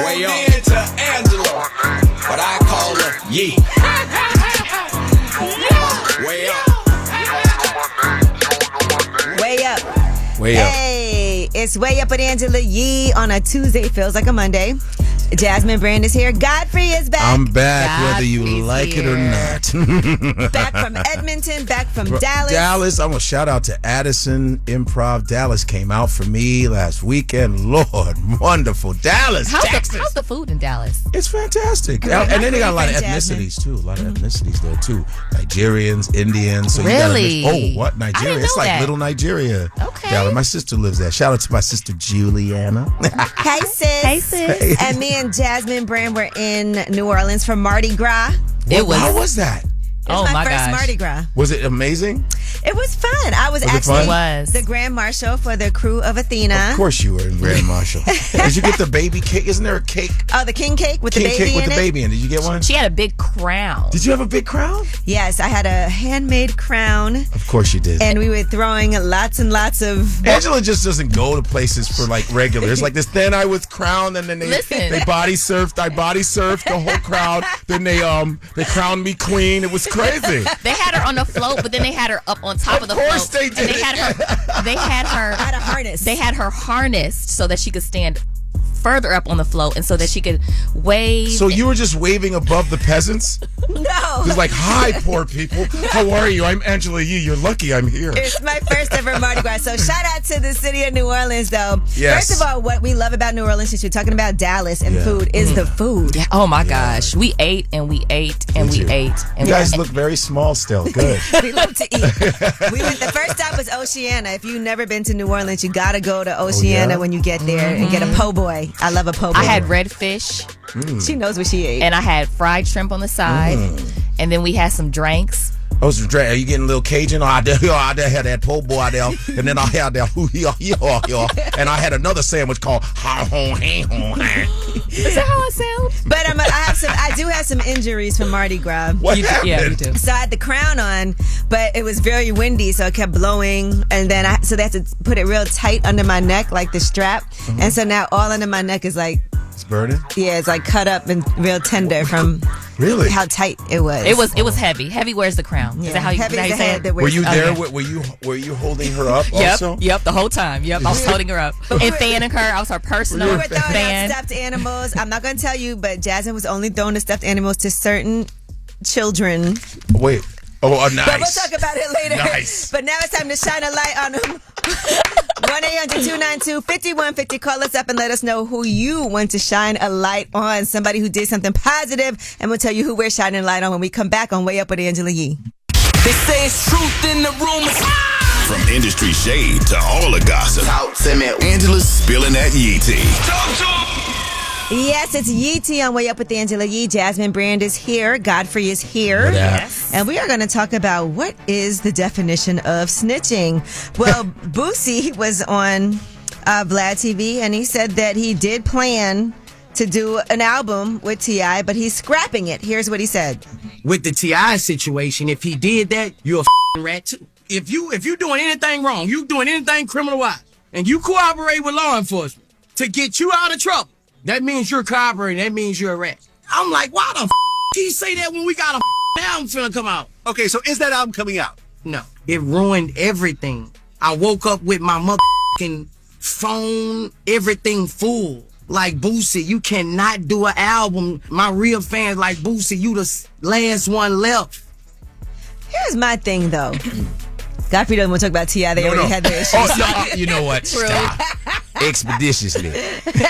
Way up to Angela, but I call her Yee. Way up. Way up. Way up. Hey, it's Way Up with Angela Yee on a Tuesday. Feels like a Monday. Jasmine Brand is here. Godfrey is back. I'm back, whether you Godfrey's like here. it or not. Back from Edmonton, back from Dallas. Dallas, I'm going to shout out to Addison Improv. Dallas came out for me last weekend. Lord, wonderful. Dallas, Texas. How's the food in Dallas? It's fantastic. And then they got a lot of ethnicities, too. A lot of ethnicities there, too. Nigerians, Indians. So Really? You gotta mix, what? Nigeria? didn't It's know like that. little Nigeria. Okay. Dallas. My sister lives there. Shout out to my sister, Juliana. Hey, sis. Hey, sis. And me and Jasmine Brand were in New Orleans for Mardi Gras. How was that? It was my first Mardi Gras. Was it amazing? It was fun. I was it actually fun? It was. the Grand Marshal for the crew of Athena. Of course you were in Grand Marshal. Did you get the baby cake? Isn't there a cake? Oh, the king cake with King the baby cake with in the it? baby in it. Did you get one? She had a big crown. Did you have a big crown? Yes, I had a handmade crown, Of course you did. and we were throwing lots and lots of... Angela just doesn't go to places for like regular. It's like this. Then I was crowned, and then they body surfed. I body surfed the whole crowd. Then they crowned me queen. It was crazy. They had her on the float, but then they had her up on top of the float. Of course they did. And they had her. I had a harness. They had her harnessed so that she could stand further up on the float and so that she could wave. So you were just waving above the peasants? No. It was like, hi, poor people. How are you? I'm Angela Yee. You're lucky I'm here. It's my first ever Mardi Gras. So shout out to the city of New Orleans, though. Yes. First of all, what we love about New Orleans, since you're talking about Dallas and food, is the food. Yeah. Oh my gosh. We ate and we ate and Did we you? ate. And You guys look very small still. Good. We love to eat. The first stop was Oceana. If you've never been to New Orleans, you gotta go to Oceana yeah? when you get there and get a po' boy. I love a po' boy. I had red fish She knows what she ate. and I had fried shrimp on the side. And then we had some drinks. Are you getting a little Cajun? I had that po' boy out there, and then I had that and I had another sandwich called Is that how it sounds? But I do have some injuries from Mardi Gras. What happened? Yeah, you do. So I had the crown on, but it was very windy, so it kept blowing. And then they had to put it real tight under my neck, like the strap. And so now all under my neck is like, It's burning? it's like cut up and real tender from Really? how tight it was. It was heavy. Heavy wears the crown. Is that how you, Heavy is that is how the you say head it? that Were wears you the- there? Okay. Were you holding her up also? Yep, the whole time. Yep, I was holding her up and fanning her. I was her personal We were throwing fan. out stuffed animals. I'm not going to tell you, but Jasmine was only throwing the stuffed animals to certain children. Wait. Oh, nice. But we'll talk about it later. Nice. But now it's time to shine a light on them. 1-800-292-5150. Call us up and let us know who you want to shine a light on. Somebody who did something positive, and we'll tell you who we're shining a light on when we come back on Way Up with Angela Yee. They say it's truth in the rumors. From industry shade to all the gossip, Talk to me. Angela's spilling that Yee tea. Talk to me. Yes, it's Yee Tea on Way Up with Angela Yee. Jasmine Brand is here. Godfrey is here. Yes. And we are going to talk about what is the definition of snitching. Well, Boosie was on Vlad TV, and he said that he did plan to do an album with T.I., but he's scrapping it. Here's what he said. With the T.I. situation, if he did that, you're a f***ing rat too. If you doing anything wrong, you doing anything criminal-wise, and you cooperate with law enforcement to get you out of trouble, that means you're cooperating. That means you're a rat. I'm like, why the f*** he say that when we got a album finna come out? Okay, so is that album coming out? No. It ruined everything. I woke up with my motherfucking phone, everything full. Like Boosie, you cannot do an album. My real fans like Boosie, you the last one left. Here's my thing, though. Godfrey doesn't want to talk about T.I. They already had their issues. Oh, no, you know what? Stop. Expeditiously.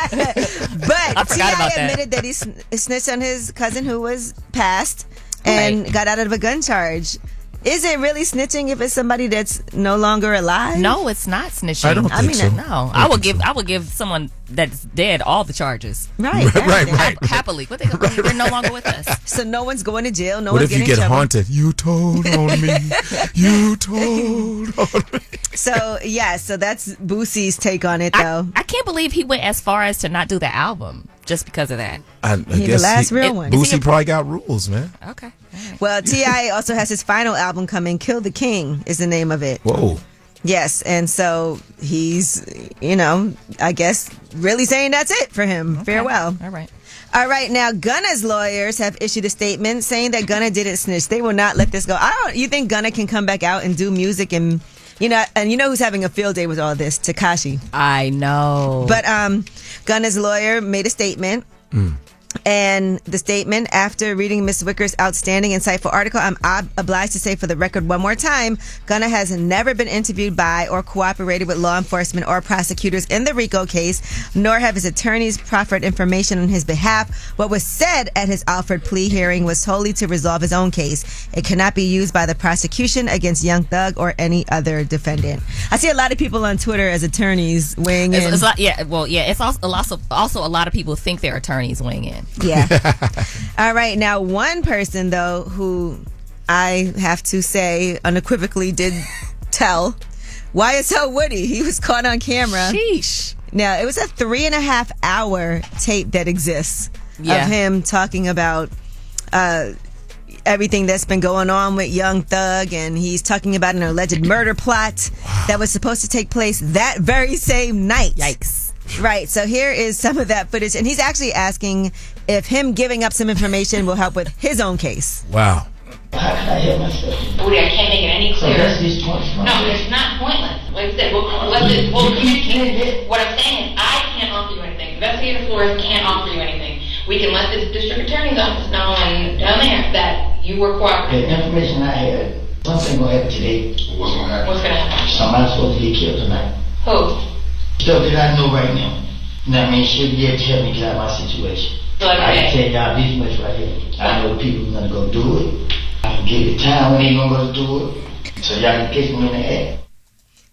But forgot T.I. about that. admitted that he snitched on his cousin who was passed and got out of a gun charge. Is it really snitching if it's somebody that's no longer alive? No, it's not snitching. I don't think so. No, I would give someone that's dead all the charges. Right. Right. Happily, what they gonna do? They're no longer with us. So no one's going to jail. No What one's if you getting get in trouble. haunted? You told on me. You told on me. So so that's Boosie's take on it, though. I can't believe he went as far as to not do the album just because of that. I He guess the last real one. Boosie probably got rules, man. Okay. Well, T.I. also has his final album coming. Kill the King is the name of it. Whoa. Yes, and so he's, I guess, really saying that's it for him. Okay. Farewell. All right. All right, now Gunna's lawyers have issued a statement saying that Gunna didn't snitch. They will not let this go. You think Gunna can come back out and do music and who's having a field day with all this? Tekashi. I know. But Gunna's lawyer made a statement. And the statement, after reading Ms. Wicker's outstanding, insightful article, I'm obliged to say for the record one more time, Gunna has never been interviewed by or cooperated with law enforcement or prosecutors in the RICO case, nor have his attorneys proffered information on his behalf. What was said at his Alford plea hearing was solely to resolve his own case. It cannot be used by the prosecution against Young Thug or any other defendant. I see a lot of people on Twitter as attorneys weighing in. It's also a lot of people think they're attorneys weighing in. Yeah. All right. Now, one person, though, who I have to say unequivocally did tell YSL Woody. He was caught on camera. Sheesh. Now, it was a 3.5 hour tape that exists of him talking about everything that's been going on with Young Thug, and he's talking about an alleged murder plot that was supposed to take place that very same night. Yikes. Right, so here is some of that footage, and he's actually asking if him giving up some information will help with his own case. Wow. How can I help myself? Woody, I can't make it any clearer. So that's this pointless. No, it's not pointless. Like I said, we'll communicate. What I'm saying is I can't offer you anything. Investigator Flores can't offer you anything. We can let the district attorney's office know and down there that you were cooperating. The information I had, something gonna happen today. What's gonna happen? What's gonna happen? Somebody's supposed to get killed tonight. Who? Stuff that I know right now. You know what I mean? She'll be able to help me get out of my situation. So like, I can tell y'all this much right here. I know the people who's gonna go do it. I can give the time when they gonna go do it. So y'all can catch me in the act.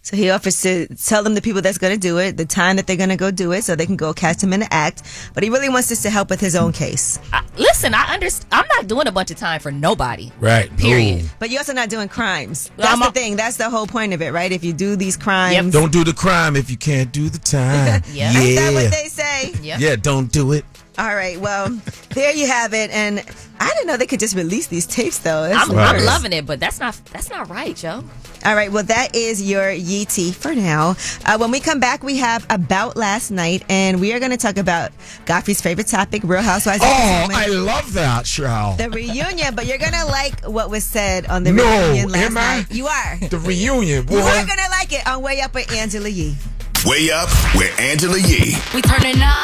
So he offers to tell them the people that's going to do it, the time that they're going to go do it, so they can go catch him in the act. But he really wants this to help with his own case. Listen, I'm not doing a bunch of time for nobody. Right. Period. But you're also not doing crimes. That's the thing. That's the whole point of it, right? If you do these crimes. Yep. Don't do the crime if you can't do the time. Yep. Ain't that what they say? Yep. Yeah, don't do it. All right, well, there you have it. And I didn't know they could just release these tapes, though. I'm loving it, but that's not right, Joe. All right, well, that is your Yee Tea for now. When we come back, we have About Last Night, and we are going to talk about Godfrey's favorite topic, Real Housewives. Oh, I love that, Cheryl. The reunion, but you're going to like what was said on the reunion last night. You are. The reunion, boy. You are going to like it on Way Up with Angela Yee. Way Up with Angela Yee. We turning up.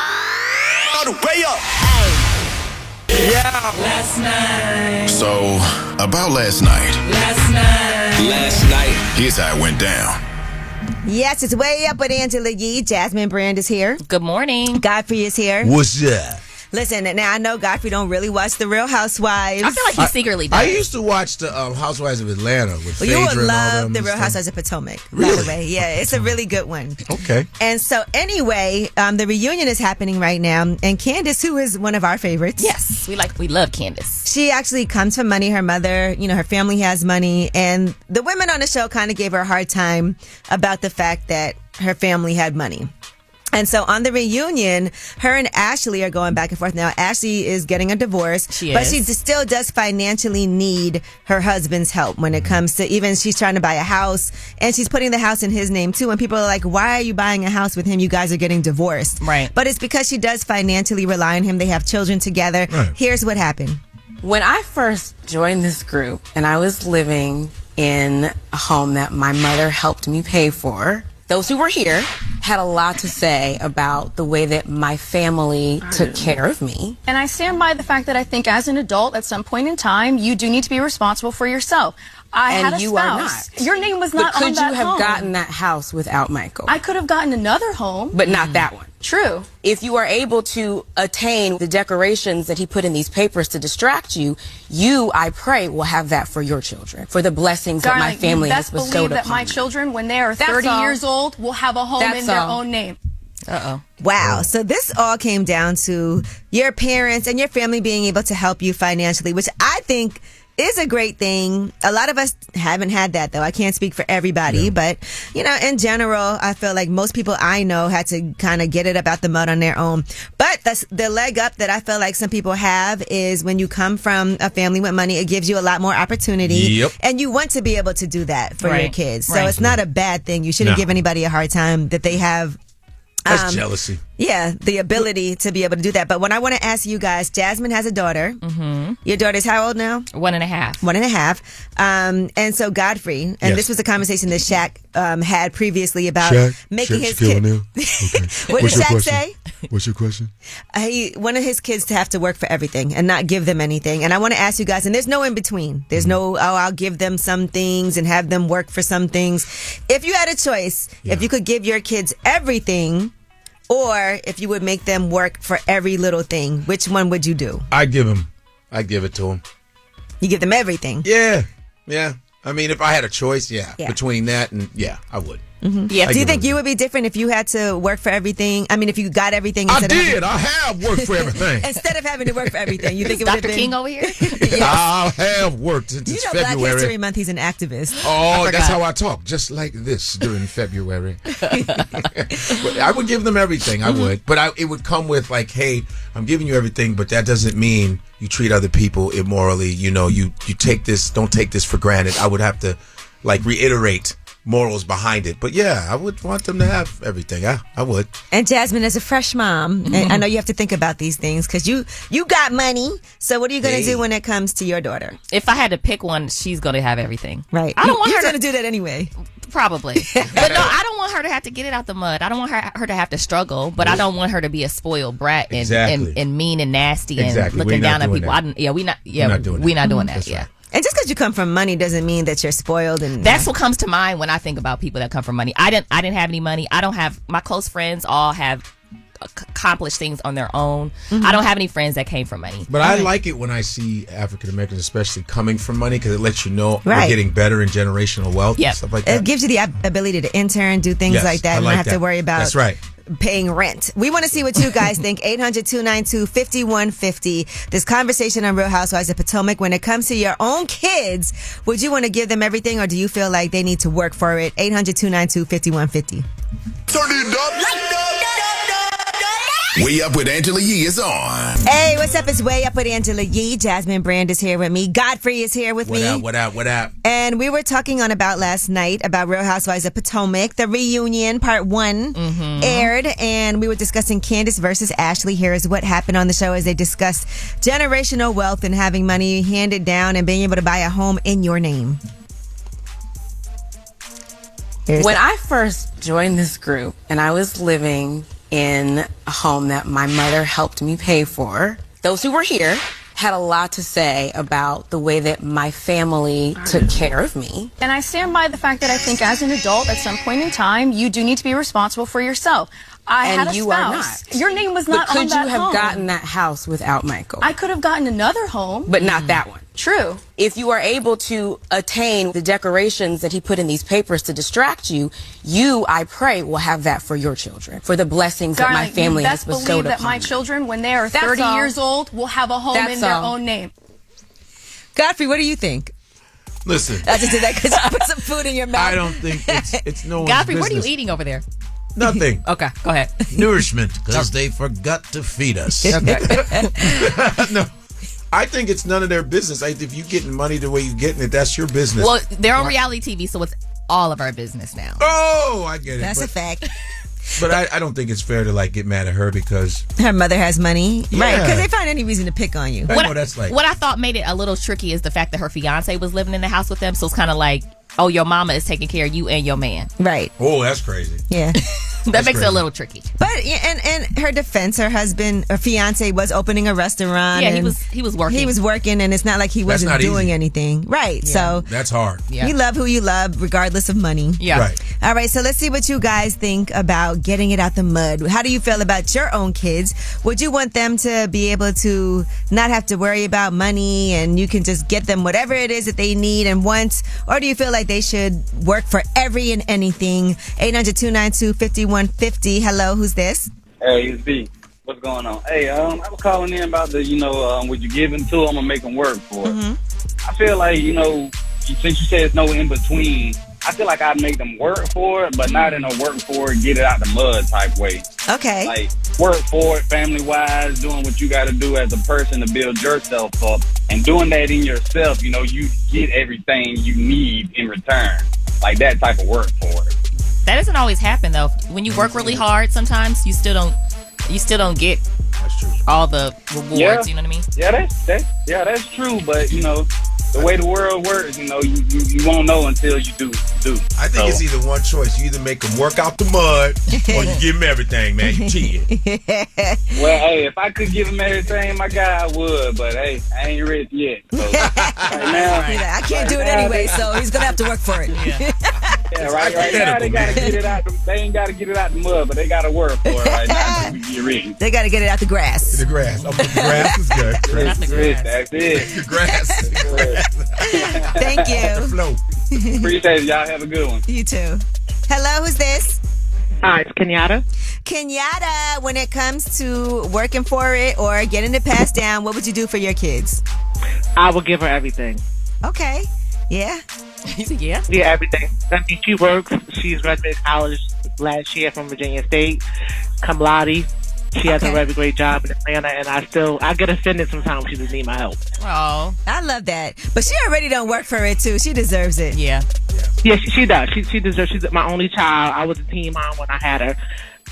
Way Up. Yeah. Last night. So, about last night. Last night. Here's how it went down. Yes, it's Way Up with Angela Yee. Jasmine Brand is here. Good morning. Godfrey is here. What's up? Listen, now I know Godfrey don't really watch The Real Housewives. I feel like he secretly does. I used to watch the Housewives of Atlanta with Well, Phaedra you would and all love them The and Real stuff. Housewives of Potomac, Really? by the way. Yeah, it's a really good one. Okay. And so anyway, the reunion is happening right now. And Candace, who is one of our favorites. Yes, we love Candace. She actually comes from money. Her mother, her family has money. And the women on the show kind of gave her a hard time about the fact that her family had money. And so on the reunion, her and Ashley are going back and forth. Now, Ashley is getting a divorce, but she still does financially need her husband's help when it comes to even she's trying to buy a house and she's putting the house in his name too. And people are like, why are you buying a house with him? You guys are getting divorced. Right. But it's because she does financially rely on him. They have children together. Right. Here's what happened. When I first joined this group and I was living in a home that my mother helped me pay for, those who were here had a lot to say about the way that my family took care of me. And I stand by the fact that I think as an adult, at some point in time, you do need to be responsible for yourself. I had a you spouse. are not. Your name was not but on that home. could you have gotten that house without Michael? I could have gotten another home. But not that one. True. If you are able to attain the decorations that he put in these papers to distract you, I pray, will have that for your children, for the blessings that my family has bestowed upon you best believe that my children, when they are 30 years old, will have a home in their own name. Uh-oh. Wow. So this all came down to your parents and your family being able to help you financially, which I think is a great thing. A lot of us haven't had that, though. I can't speak for everybody, but, in general, I feel like most people I know had to kind of get it up out the mud on their own. But the leg up that I feel like some people have is when you come from a family with money, it gives you a lot more opportunity. Yep. And you want to be able to do that for your kids. So Right. it's not a bad thing. You shouldn't give anybody a hard time that they have. That's jealousy. Yeah, the ability to be able to do that. But when I want to ask you guys, Jasmine has a daughter. Mm-hmm. Your daughter's how old now? 1.5. 1.5. And so Godfrey, and this was a conversation that Shaq had previously about making his kid. Okay. What did Shaq say? What's your question? He wanted his kids to have to work for everything and not give them anything. And I want to ask you guys, and there's no in between. There's no, I'll give them some things and have them work for some things. If you had a choice, if you could give your kids everything, or if you would make them work for every little thing, which one would you do? I'd give it to him. You give them everything? Yeah. I mean, if I had a choice, between that and I would. Mm-hmm. Yeah. Do you think you would be different if you had to work for everything? I mean, if you got everything. I have worked for everything. Instead of having to work for everything, you think it would Dr. King over here? Yes. I have worked since February. Black History Month, he's an activist. Oh, that's how I talk, just like this during February. But I would give them everything. I would, but it would come with like, hey, I'm giving you everything, but that doesn't mean you treat other people immorally. You take this. Don't take this for granted. I would have to like reiterate morals behind it. But I would want them to have everything. I would. And Jasmine, as a fresh mom, and I know you have to think about these things because you got money. So what are you going to do when it comes to your daughter? If I had to pick one, she's going to have everything. Right. I don't want her to do that anyway. Probably. But no, I don't want her to have to get it out the mud. I don't want her to have to struggle, but I don't want her to be a spoiled brat and mean and nasty and looking down at people. We're not doing that. That's Yeah. right. And just because you come from money doesn't mean that you're spoiled. And that's what comes to mind when I think about people that come from money. I didn't have any money. I don't have, my close friends all have accomplished things on their own. I don't have any friends that came from money. But I like it when I see African Americans, especially coming from money, because it lets you know we're getting better in generational wealth and stuff like that. It gives you the ability to intern, do things like that, and not have to worry about. That's right. Paying rent. We want to see what you guys think. 800-292-5150. This conversation on Real Housewives of Potomac. When it comes to your own kids, would you want to give them everything, or do you feel like they need to work for it? 800-292-5150. Turn it up. Way Up with Angela Yee is on. Hey, what's up? It's Way Up with Angela Yee. Jasmine Brand is here with me. Godfrey is here with me. What up? And we were talking on About last night about Real Housewives of Potomac. The reunion, part 1, aired. And we were discussing Candace versus Ashley. Here is what happened on the show as they discussed generational wealth and having money handed down and being able to buy a home in your name. When I first joined this group and I was living in a home that my mother helped me pay for, those who were here had a lot to say about the way that my family took care of me. And I stand by the fact that I think as an adult, at some point in time, you do need to be responsible for yourself. I had a you spouse. are not. Your name was not but on that home. could you have gotten that house without Michael? I could have gotten another home. But not that one. True. If you are able to attain the decorations that he put in these papers to distract you, I pray, will have that for your children, for the blessings that my family has bestowed upon believe that my me. children, when they are 30 years old, will have a home in their own name. Godfrey, what do you think? Listen. I just did that because you put some food in your mouth. I don't think it's no one's Godfrey, business. what are you eating over there? Nothing. Okay, go ahead. Nourishment, because they forgot to feed us. No. I think it's none of their business. If you're getting money the way you're getting it, that's your business. Well, they're on reality TV, so it's all of our business now. Oh, I get it. That's a fact. But I don't think it's fair to get mad at her because her mother has money. Yeah. Right, because they find any reason to pick on you. I know that's like. What I thought made it a little tricky is the fact that her fiance was living in the house with them, so it's kind of like, oh, your mama is taking care of you and your man. Right. Oh, that's crazy. Yeah. That makes it a little tricky. But and her defense, her fiance was opening a restaurant. Yeah, and he was working. He was working, and it's not like he wasn't doing anything. Right. Yeah. So that's hard. Yeah. You love who you love, regardless of money. Yeah. Right. All right. So let's see what you guys think about getting it out the mud. How do you feel about your own kids? Would you want them to be able to not have to worry about money, and you can just get them whatever it is that they need and want, or do you feel like they should work for every and anything? 800-292-5150. Hello, who's this? Hey, it's B. What's going on? Hey, I was calling in about the, would you give them to them or make them work for it? I feel like, since you said it's no in between, I feel like I'd make them work for it, but not in a work for it, get it out the mud type way. Okay. Like, work for it, family-wise, doing what you got to do as a person to build yourself up. And doing that in yourself, you get everything you need in return. Like that type of work for it. That doesn't always happen, though. When you work really hard, sometimes you still don't get all the rewards. Yeah. You know what I mean? Yeah, that's true. But the way the world works, you won't know until you do. I think it's either one choice. You either make them work out the mud or you give them everything, man. You cheating. Well, hey, if I could give him everything, my guy, I would. But hey, I ain't rich yet. So, right now, I can't do it anyway, so he's gonna have to work for it. Yeah, right now they gotta get it out. They ain't gotta get it out the mud, but they gotta work for it right now until we get rich. They gotta get it out the grass. The grass. Oh, the grass is good. That's it. The grass. Thank you. Appreciate it. Y'all have a good one. You too. Hello, who's this? Hi, it's Kenyatta. Kenyatta, when it comes to working for it or getting it passed down, what would you do for your kids? I will give her everything. Okay. Yeah. You said yeah? Yeah, everything. I mean, she works. She's graduated college last year from Virginia State, cum laude. She has a very great job in Atlanta, and I get offended sometimes when she doesn't need my help. Oh, I love that. But she already don't work for it too. She deserves it. Yeah. Yeah, she does. She deserves. She's my only child. I was a teen mom when I had her.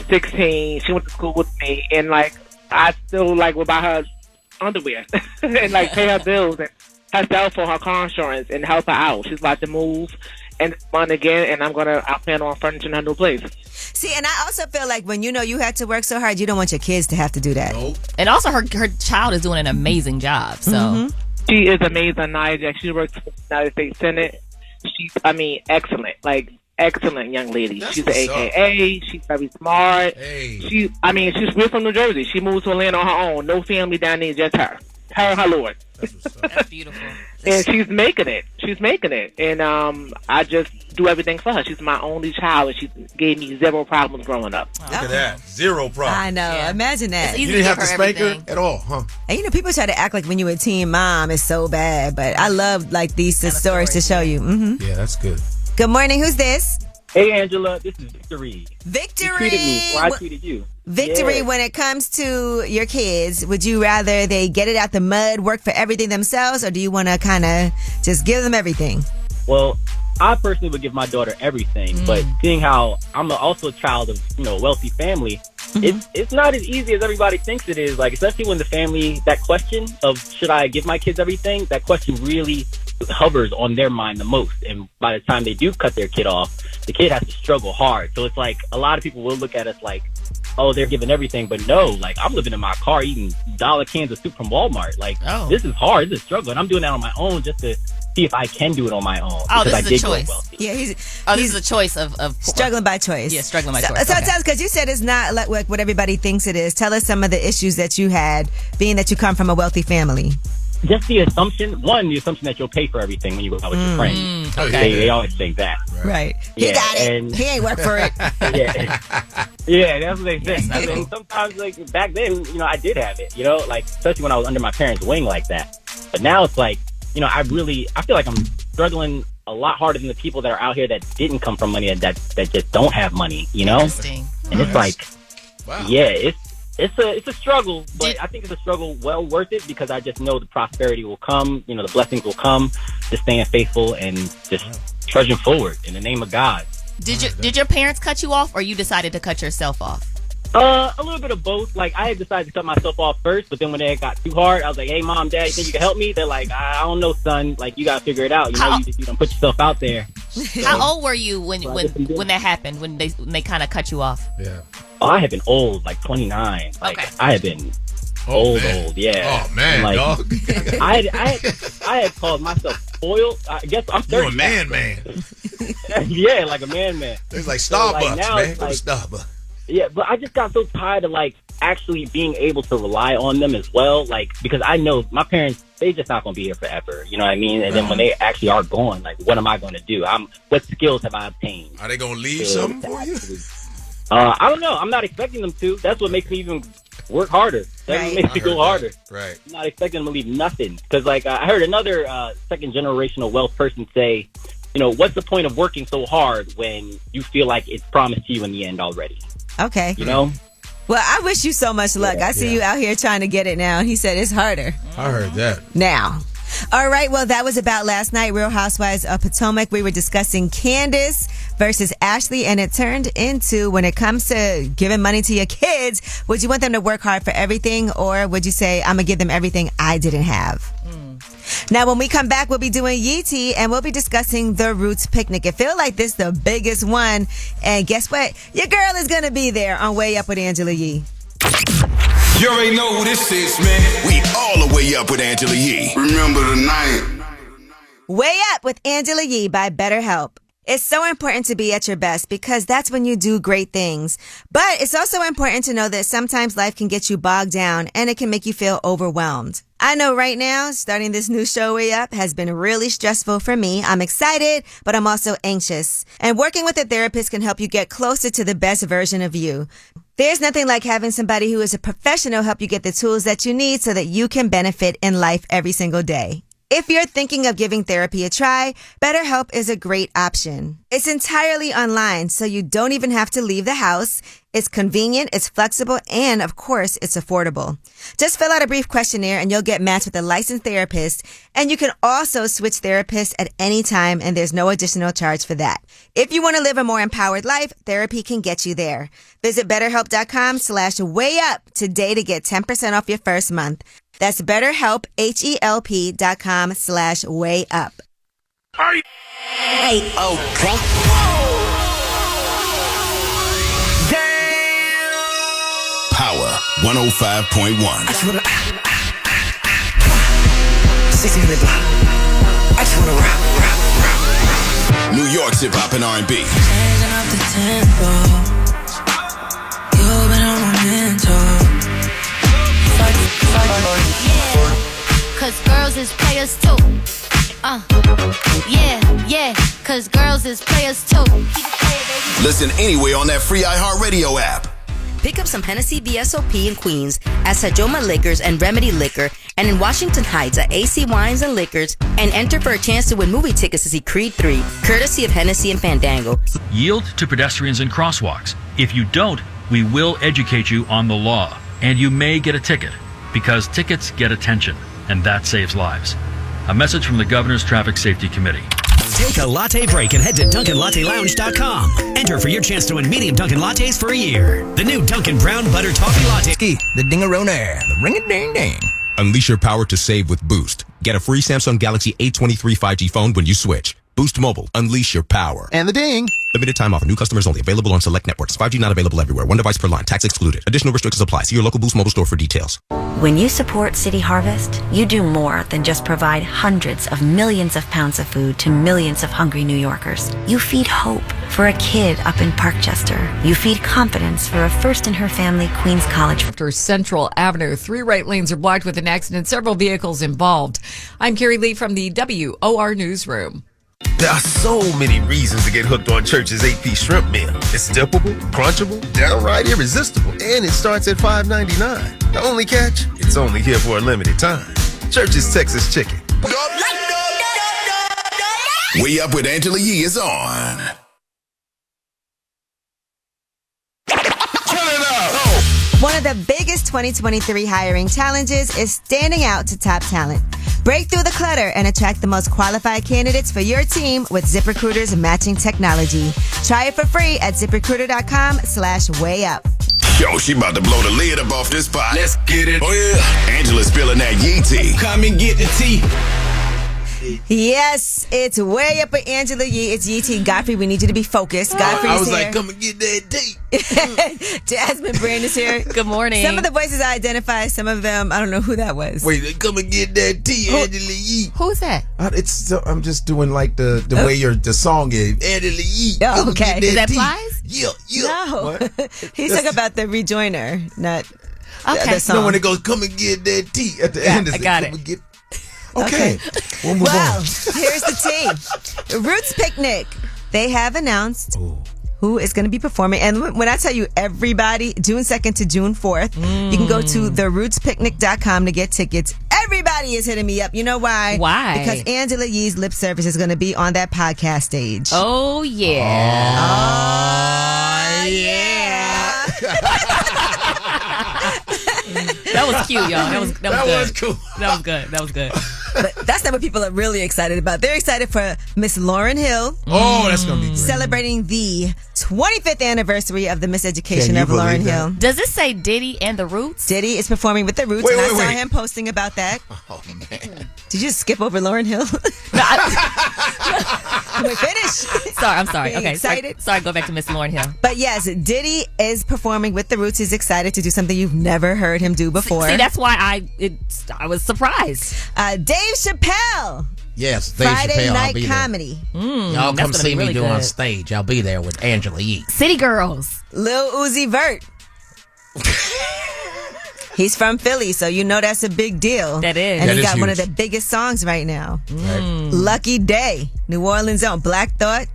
16. She went to school with me, and I still would buy her underwear and pay her bills and her cell phone, her car insurance, and help her out. She's about to move and fun again, and I plan on furnishing her new place. See, and I also feel like when you had to work so hard, you don't want your kids to have to do that. Nope. And also, her child is doing an amazing job. So she is amazing, Nia. She works for the United States Senate. She's, excellent. Excellent young lady. She's an AKA. She's very smart. Hey. We're from New Jersey. She moved to Atlanta on her own. No family down there, just her. Her and her Lord. That's beautiful. And she's making it. And I just do everything for her. She's my only child, and she gave me zero problems growing up. Look at that. Zero problems. I know. Yeah. Imagine that. You didn't have to spank her at all, huh? And people try to act like when you're a teen mom, it's so bad. But I love these stories to show you. Mm-hmm. Yeah, that's good. Good morning. Who's this? Hey, Angela. This is Victory. Victory. You treated me, so I treated you. Victory, yeah. when it comes to your kids, would you rather they get it out the mud, work for everything themselves, or do you want to kind of just give them everything? Well, I personally would give my daughter everything, but seeing how I'm also a child of a wealthy family, it's not as easy as everybody thinks it is. Especially when the family, that question of should I give my kids everything, that question really hovers on their mind the most. And by the time they do cut their kid off, the kid has to struggle hard. So it's a lot of people will look at us like, oh, they're giving everything, but no, I'm living in my car eating dollar cans of soup from Walmart. This is hard, this is a struggle, and I'm doing that on my own just to see if I can do it on my own. Oh, this is a choice. Yeah, this is a choice of struggling by choice. Yeah, struggling by choice. So tell us, because you said it's not like what everybody thinks it is. Tell us some of the issues that you had, being that you come from a wealthy family. Just the assumption that you'll pay for everything when you go out with your friends. Okay. They always think that. Right. He got it. And he ain't work for it. Yeah, that's what they think. And sometimes, back then, I did have it, especially when I was under my parents' wing like that. But now it's I feel like I'm struggling a lot harder than the people that are out here that didn't come from money and that just don't have money, Interesting. And it's wow. Yeah, it's a struggle, but I think it's a struggle well worth it because I just know the prosperity will come, the blessings will come, just staying faithful and just trudging forward in the name of God. Did your parents cut you off, or you decided to cut yourself off? A little bit of both. I had decided to cut myself off first, but then when it got too hard, I was like, hey, Mom, Dad, you think you can help me? They're like, I don't know, son. You got to figure it out. You don't put yourself out there. How old were you when that happened, when they kind of cut you off? Yeah. Oh, I had been old, 29. Okay. I had been old, yeah. Oh, man, dog. I had called myself spoiled. I guess I'm 30. You're a man. Yeah, like a man. It's like Starbucks, now man. it's Starbucks. Yeah, but I just got so tired of actually being able to rely on them as well. Because I know my parents, they just not gonna be here forever. You know what I mean? And then when they actually are gone, what am I gonna do? What skills have I obtained? Are they gonna leave something for you? I don't know. I'm not expecting them to. That's what makes me even work harder. That makes you go harder. Right. I'm not expecting them to leave nothing. Because, like, I heard another second generational wealth person say, you know, what's the point of working so hard when you feel like it's promised to you in the end already? Okay. You know? Well, I wish you so much luck. I see you out here trying to get it now. And he said it's harder. I heard that. Now. All right. Well, that was about last night. Real Housewives of Potomac. We were discussing Candace versus Ashley. And it turned into, when it comes to giving money to your kids, would you want them to work hard for everything? Or would you say, I'm going to give them everything I didn't have? Now, when we come back, we'll be doing Yee Tea, and we'll be discussing the Roots Picnic. It feels like this is the biggest one. And guess what? Your girl is going to be there on Way Up with Angela Yee. You already know who this is, man. We all the way up with Angela Yee. Remember the night. Way Up with Angela Yee by BetterHelp. It's so important to be at your best because that's when you do great things. But it's also important to know that sometimes life can get you bogged down and it can make you feel overwhelmed. I know right now, starting this new show Way Up has been really stressful for me. I'm excited, but I'm also anxious. And working with a therapist can help you get closer to the best version of you. There's nothing like having somebody who is a professional help you get the tools that you need so that you can benefit in life every single day. If you're thinking of giving therapy a try, BetterHelp is a great option. It's entirely online, so you don't even have to leave the house. It's convenient, it's flexible, and of course, it's affordable. Just fill out a brief questionnaire and you'll get matched with a licensed therapist. And you can also switch therapists at any time, and there's no additional charge for that. If you want to live a more empowered life, therapy can get you there. Visit BetterHelp.com/wayup today to get 10% off your first month. That's BetterHelp, HELP.com/wayup. Hey, okay. Power 105.1. I just wanna 1600 block. I just wanna rock. New York's hip hop and R&B. Changing up the tempo. You've been on my mentor. Cause girls is players too. Yeah, cause girls is players too. Listen anywhere on that free iHeartRadio app. Pick up some Hennessy VSOP in Queens at Sajoma Liquors and Remedy Liquor, and in Washington Heights at AC Wines and Liquors, and enter for a chance to win movie tickets to see Creed 3, courtesy of Hennessy and Fandango. Yield to pedestrians and crosswalks. If you don't, we will educate you on the law, and you may get a ticket, because tickets get attention, and that saves lives. A message from the Governor's Traffic Safety Committee. Take a latte break and head to DunkinLatteLounge.com. Enter for your chance to win medium Dunkin' Lattes for a year. The new Dunkin' Brown Butter Toffee Latte. Ski, the ding-a-ronair, the ring-a-ding-ding. Unleash your power to save with Boost. Get a free Samsung Galaxy A23 5G phone when you switch. Boost Mobile. Unleash your power. And the ding. Limited time offer. New customers only. Available on select networks. 5G not available everywhere. One device per line. Tax excluded. Additional restrictions apply. See your local Boost Mobile store for details. When you support City Harvest, you do more than just provide hundreds of millions of pounds of food to millions of hungry New Yorkers. You feed hope for a kid up in Parkchester. You feed confidence for a first-in-her-family Queens College. After Central Avenue, 3 right lanes are blocked with an accident. Several vehicles involved. I'm Carrie Lee from the WOR Newsroom. There are so many reasons to get hooked on Church's 8-piece shrimp meal. It's dippable, crunchable, downright irresistible, and it starts at $5.99. The only catch? It's only here for a limited time. Church's Texas Chicken. Way Up with Angela Yee is on. One of the biggest 2023 hiring challenges is standing out to top talent. Break through the clutter and attract the most qualified candidates for your team with ZipRecruiter's matching technology. Try it for free at ZipRecruiter.com/wayup. Yo, she about to blow the lid up off this pot. Let's get it. Oh, yeah. Angela's spilling that Yee tea. Come and get the tea. Yes, it's Way Up with Angela Yee. It's Yee Tea. Godfrey, we need you to be focused. Godfrey's I was here. like, come and get that tea. Jasmine Brand is here. Good morning. Some of the voices I identify, some of them, I don't know who that was. Wait, come and get that tea, Angela Yee. Who's that? I'm just doing like the way the song is. Angela Yee. Oh, okay. Is that Plies? Yeah. No. He's talking about the rejoiner, not the song. No, when it goes, come and get that tea at the end. I got it. Okay. We'll move on. Here's the tea. Roots Picnic. They have announced who is going to be performing. And when I tell you everybody, June 2nd to June 4th, you can go to therootspicnic.com to get tickets. Everybody is hitting me up. You know why? Why? Because Angela Yee's lip service is going to be on that podcast stage. Oh, yeah. Oh, yeah. That was cute, y'all. That was good. Cool. That was good. That was good. But that's not what people are really excited about. They're excited for Miss Lauryn Hill. Oh, that's going to be great. Celebrating the 25th anniversary of the Miseducation of Lauryn Hill. Does it say Diddy and the Roots? Diddy is performing with the Roots, I saw him posting about that. Oh, man. Did you skip over Lauryn Hill? We're finished. Sorry, I'm sorry. Being Okay, excited? sorry. Go back to Miss Lauryn Hill. But yes, Diddy is performing with the Roots. He's excited to do something you've never heard him do before. See, that's why I was surprised. Dave Chappelle. Yes, Dave Friday Chappelle, night I'll be comedy. Y'all come see me do on stage. I'll be there with Angela Yee. City Girls. Lil Uzi Vert. He's from Philly, so you know that's a big deal. That is. And That he is got one of huge. the biggest songs right now. Right. Lucky Day, New Orleans own Black Thought,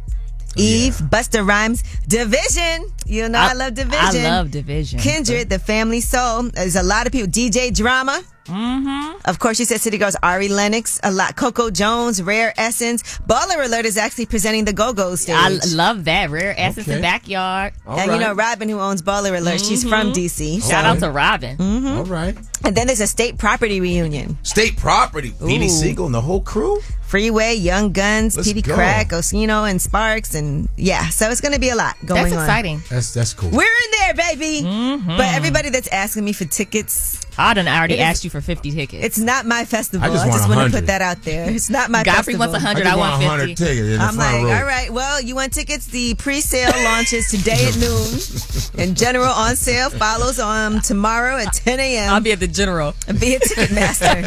Eve, Busta Rhymes, Division. You know I love Division. I love Division. Kindred, The Family Soul. There's a lot of people. DJ Drama. Mm-hmm. Of course, you said City Girls. Ari Lennox, a lot. Coco Jones, Rare Essence. Baller Alert is actually presenting the Go-Go stage. I love that. Rare Essence in Backyard. And you know Robin, who owns Baller Alert, she's from DC. Shout out to Robin. All right. And then there's a state property reunion. State property. Beanie Siegel and the whole crew. Freeway, Young Guns, Let's Petey go. Crack, Oskino, and Sparks, and yeah, so it's going to be a lot going on. That's exciting. That's cool. We're in there, baby. But everybody that's asking me for tickets, I already asked you for 50 tickets. it's not my festival. I just want want 100. to put that out there. It's not my Godfrey festival. wants 100. I want 50. 100 tickets in the I'm front like, row. all right, well, you want tickets? The pre-sale launches today at noon. And general on sale follows on tomorrow at 10 a.m. I'll be at the General. Be a Ticketmaster.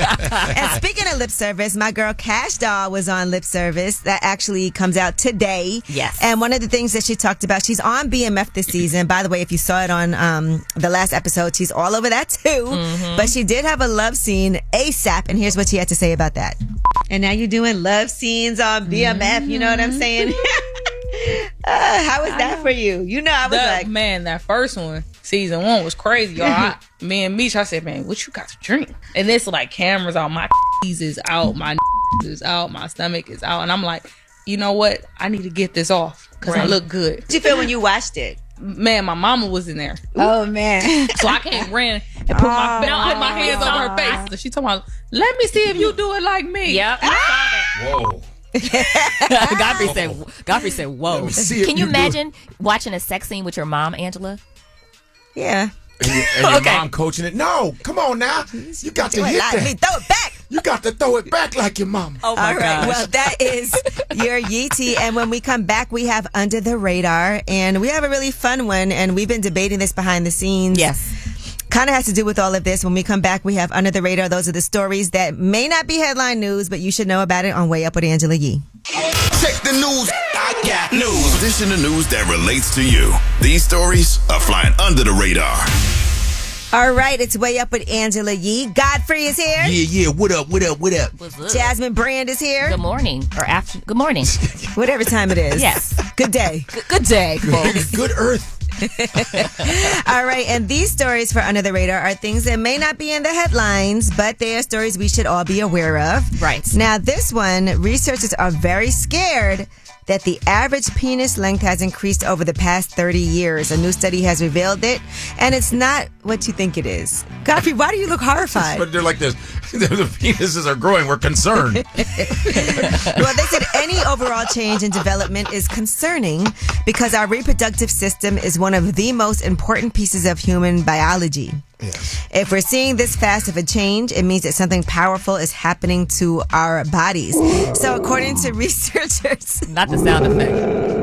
And speaking of lip service, my girl Cash Doll was on lip service. That actually comes out today. Yes. And one of the things that she talked about, she's on BMF this season. By the way, if you saw it on the last episode, she's all over that too. But she did have a love scene ASAP, and here's what she had to say about that. And now you're doing love scenes on BMF. You know what I'm saying? How was that for you? You know, I was like, man, that first one, season 1 was crazy, y'all. Me and Meech, I said, man, what you got to drink? And it's like cameras out, my is out, my is out, my stomach is out, and I'm like, you know what? I need to get this off because I look good. How'd you feel when you watched it? Man, my mama was in there. Oh man! So I came ran and put my hands on her face. So she told me, "Let me see if you do it like me." Yep. Whoa. Godfrey said, whoa. Can you imagine watching a sex scene with your mom, Angela? Yeah. And your mom coaching it. No, come on now. You got to hit that. Throw it back. You got to throw it back like your mom. Oh my All right. gosh. Well, that is your Yeetie. And when we come back, we have Under the Radar. And we have a really fun one. And we've been debating this behind the scenes. Yes. Kind of has to do with all of this. When we come back, we have Under the Radar. Those are the stories that may not be headline news, but you should know about it on Way Up with Angela Yee. Check the news. I got news. This in the news that relates to you. These stories are flying under the radar. All right, it's Way Up with Angela Yee. Godfrey is here. Yeah. What up? What's up? Jasmine Brand is here. Good morning. Or after. Good morning. Whatever time it is. Yes. Good day. Good day, folks. Good earth. All right, and these stories for Under the Radar are things that may not be in the headlines, but they are stories we should all be aware of. Right. Now, this one, researchers are very scared that the average penis length has increased over the past 30 years. A new study has revealed it, and it's not what you think it is. Godfrey, why do you look horrified? But they're like this. The penises are growing. We're concerned. Well, they said any overall change in development is concerning because our reproductive system is one of the most important pieces of human biology. Yes. If we're seeing this fast of a change, it means that something powerful is happening to our bodies. So according to researchers... Not the sound effect.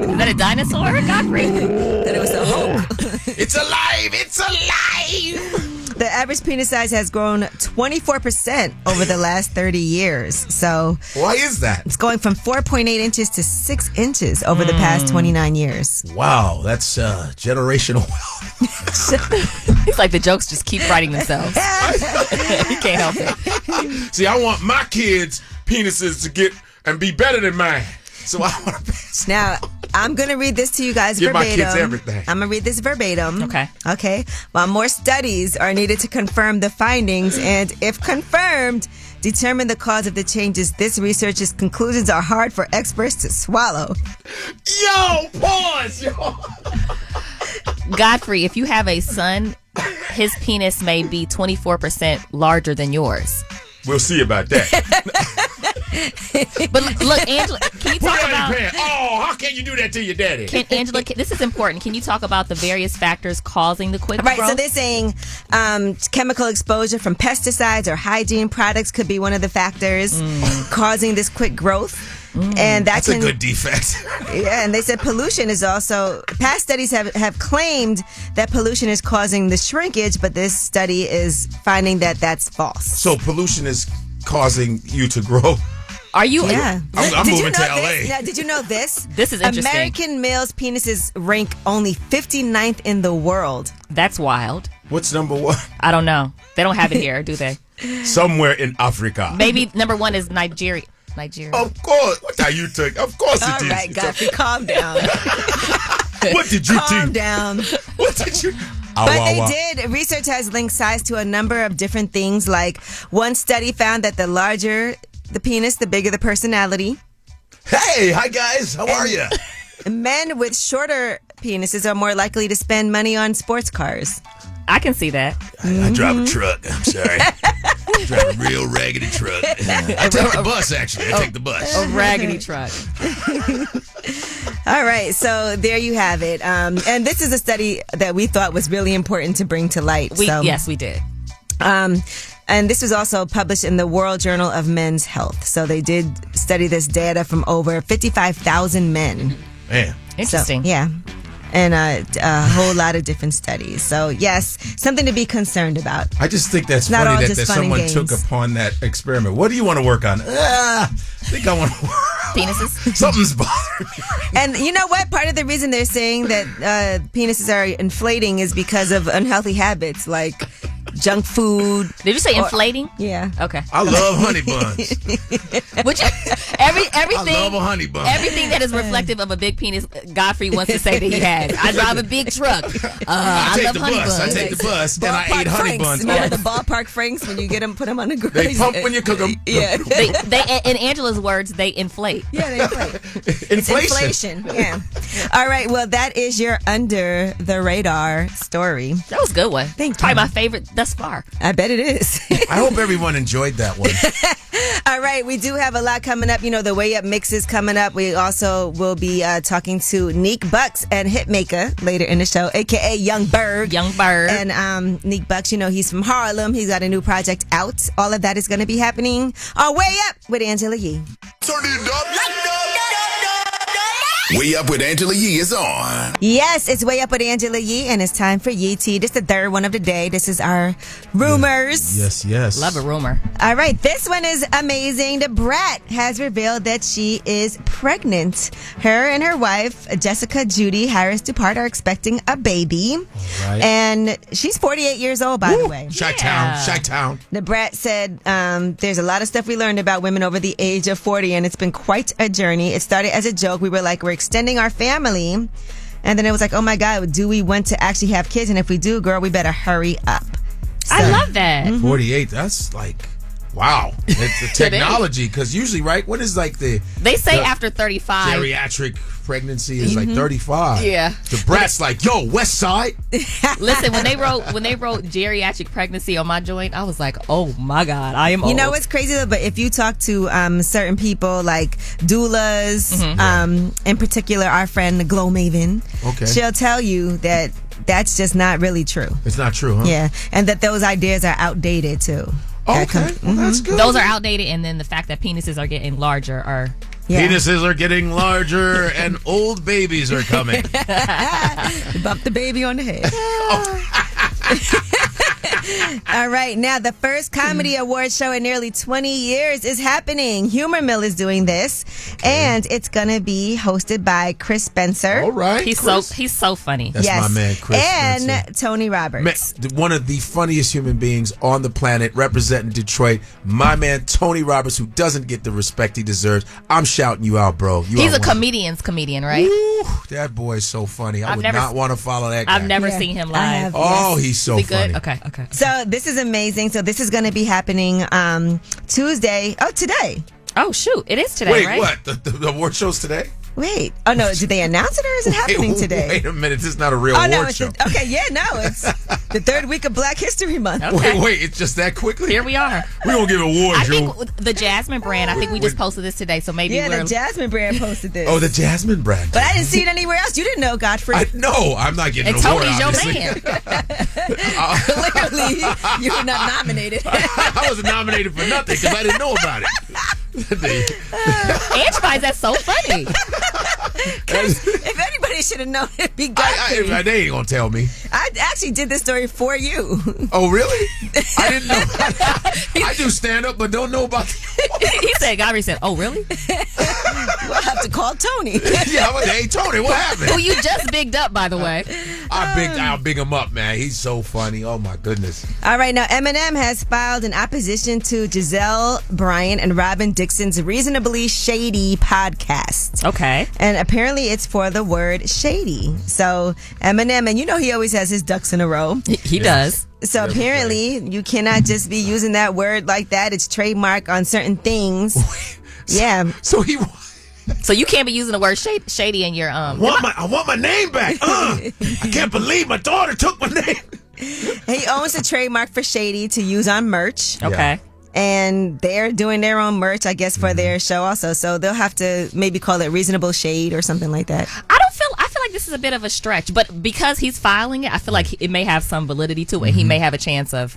Is that a dinosaur, Godfrey? That it was a hoax. It's alive! It's alive! The average penis size has grown 24% over the last 30 years. So why is that? It's going from 4.8 inches to 6 inches over the past 29 years. Wow, that's generational wealth. It's like the jokes just keep writing themselves. You can't help it. See, I want my kids' penises to get and be better than mine. So I want to pass. Now, I'm going to read this to you guys Give verbatim. my kids everything. I'm going to read this verbatim. Okay. While more studies are needed to confirm the findings, and if confirmed, determine the cause of the changes, this research's conclusions are hard for experts to swallow. Yo, pause. Yo. Godfrey, if you have a son, his penis may be 24% larger than yours. We'll see about that. But look, Angela, can you talk about... Oh, how can you do that to your daddy? Angela, this is important. Can you talk about the various factors causing the quick Right, growth? so they're saying chemical exposure from pesticides or hygiene products could be one of the factors causing this quick growth. And that's a good defect. Yeah, and they said pollution is also... Past studies have claimed that pollution is causing the shrinkage, but this study is finding that that's false. So pollution is causing you to grow? Are you? Yeah. I'm moving to LA. Yeah, did you know this? This is interesting. American males' penises rank only 59th in the world. That's wild. What's number one? I don't know. They don't have it here, do they? Somewhere in Africa. Maybe number one is Nigeria. Of course. What are you talking? Of course it is. All right, Godfrey, calm down. What did you Calm think? down. What did you... Research has linked size to a number of different things. Like one study found that the larger the penis, the bigger the personality. Hey, hi guys. How are you? Men with shorter penises are more likely to spend money on sports cars. I can see that. I drive a truck. I'm sorry. I drive a real raggedy truck. I take the bus, actually. I take the bus. A raggedy truck. All right, so there you have it. And this is a study that we thought was really important to bring to light. Yes, we did. And this was also published in the World Journal of Men's Health. So they did study this data from over 55,000 men. Man. Interesting. So, yeah. And a whole lot of different studies. So, yes, something to be concerned about. I just think that's Not all funny that just fun and someone games. took upon that experiment. What do you want to work on? I think I want to work. Penises? Something's bothering me. And you know what? Part of the reason they're saying that penises are inflating is because of unhealthy habits like junk food. Did you say inflating? Yeah. Okay. I love honey buns. Everything. I love a honey bun. Everything that is reflective of a big penis, Godfrey wants to say that he has. I drive a big truck. I take love the honey bus. buns. I take the bus, and I ate honey buns. Remember the ballpark franks when you get them, put them on the grill? They pump when you cook them. Yeah. They, in Angela's words, they inflate. Yeah, they inflate. Inflation. Yeah. All right. Well, that is your under the radar story. That was a good one. Thank you. Probably my favorite thus far. I bet it is. I hope everyone enjoyed that one. All right, we do have a lot coming up. You know, the Way Up mix is coming up. We also will be talking to Neek Bucks and Hitmaka later in the show, a.k.a. Young Bird. Young Bird. And Neek Bucks, you know, he's from Harlem. He's got a new project out. All of that is going to be happening on Way Up with Angela Yee. Turn it up. Way Up with Angela Yee is on. Yes, it's Way Up with Angela Yee, and it's time for Yee Tea. This is the third one of the day. This is our rumors. Yes. Love a rumor. All right, this one is amazing. The Brat has revealed that she is pregnant. Her and her wife, Jessica Judy Harris Dupart, are expecting a baby. Right. And she's 48 years old, by the way. Chi-town. The Brat said, there's a lot of stuff we learned about women over the age of 40, and it's been quite a journey. It started as a joke. We were like, we're extending our family. And then it was like, oh my God, do we want to actually have kids? And if we do, girl, we better hurry up. So, I love that. 48, that's like, wow. It's the technology, because usually, right, what is like They say after 35. Geriatric pregnancy is like 35. Yeah. The Brat's like, yo, West Side. Listen, when they wrote geriatric pregnancy on my joint, I was like, oh my God, I am old. You know what's crazy though? But if you talk to certain people like doulas, in particular our friend Glow Maven, she'll tell you that that's just not really true. It's not true, huh? Yeah, and that those ideas are outdated too. Okay, well, that's good. Those are outdated, and then the fact that penises are getting larger are... Yeah. Penises are getting larger and old babies are coming. Bump the baby on the head. All right. Now, the first comedy award show in nearly 20 years is happening. Humor Mill is doing this, and it's going to be hosted by Chris Spencer. All right. He's so funny. That's my man, Chris and Spencer. Tony Roberts. Man, one of the funniest human beings on the planet, representing Detroit. My man, Tony Roberts, who doesn't get the respect he deserves. I'm shouting you out, bro. He's a comedian's comedian, right? Woo, that boy is so funny. I would not want to follow that guy. I've never seen him live. He's so funny. Okay. So this is amazing. So this is going to be happening Tuesday. Oh, today. Oh, shoot. It is today, right? Wait, what? The award show's today? Wait. Oh, no. Did they announce it or is it happening today? Wait a minute. This is not a real award show. It's the third week of Black History Month. Okay. Wait. It's just that quickly? Here we are. We're going to give awards, I think the Jasmine brand, I think we just posted this today, so maybe the Jasmine brand posted this. Oh, the Jasmine brand. But I didn't see it anywhere else. You didn't know, Godfrey. No, I'm not getting an award, Tony's obviously. your man. Clearly, you were not nominated. I wasn't nominated for nothing because I didn't know about it. Ange finds that so funny. If anybody should have known, it'd be Godfrey. They ain't gonna tell me. I actually did this story for you. Oh, really? I didn't know. I do stand up, but don't know about. He said, Godfrey said, "Oh, really?" We'll have to call Tony. Hey, Tony, what happened? Who you just bigged up, by the way. I'll big him up, man. He's so funny. Oh my goodness. All right, now Eminem has filed an opposition to Giselle Bryant and Robin Dixon's Reasonably Shady podcast. Okay. And apparently it's for the word shady. So Eminem, and he always has his ducks in a row. He does. So apparently you cannot just be using that word like that. It's trademark on certain things. So you can't be using the word shady in your I want my name back. I can't believe my daughter took my name. He owns a trademark for shady to use on merch. Okay. And they're doing their own merch, I guess, for their show also. So they'll have to maybe call it Reasonable Shade or something like that. I feel like this is a bit of a stretch, but because he's filing it, I feel like it may have some validity to it. Mm-hmm. He may have a chance of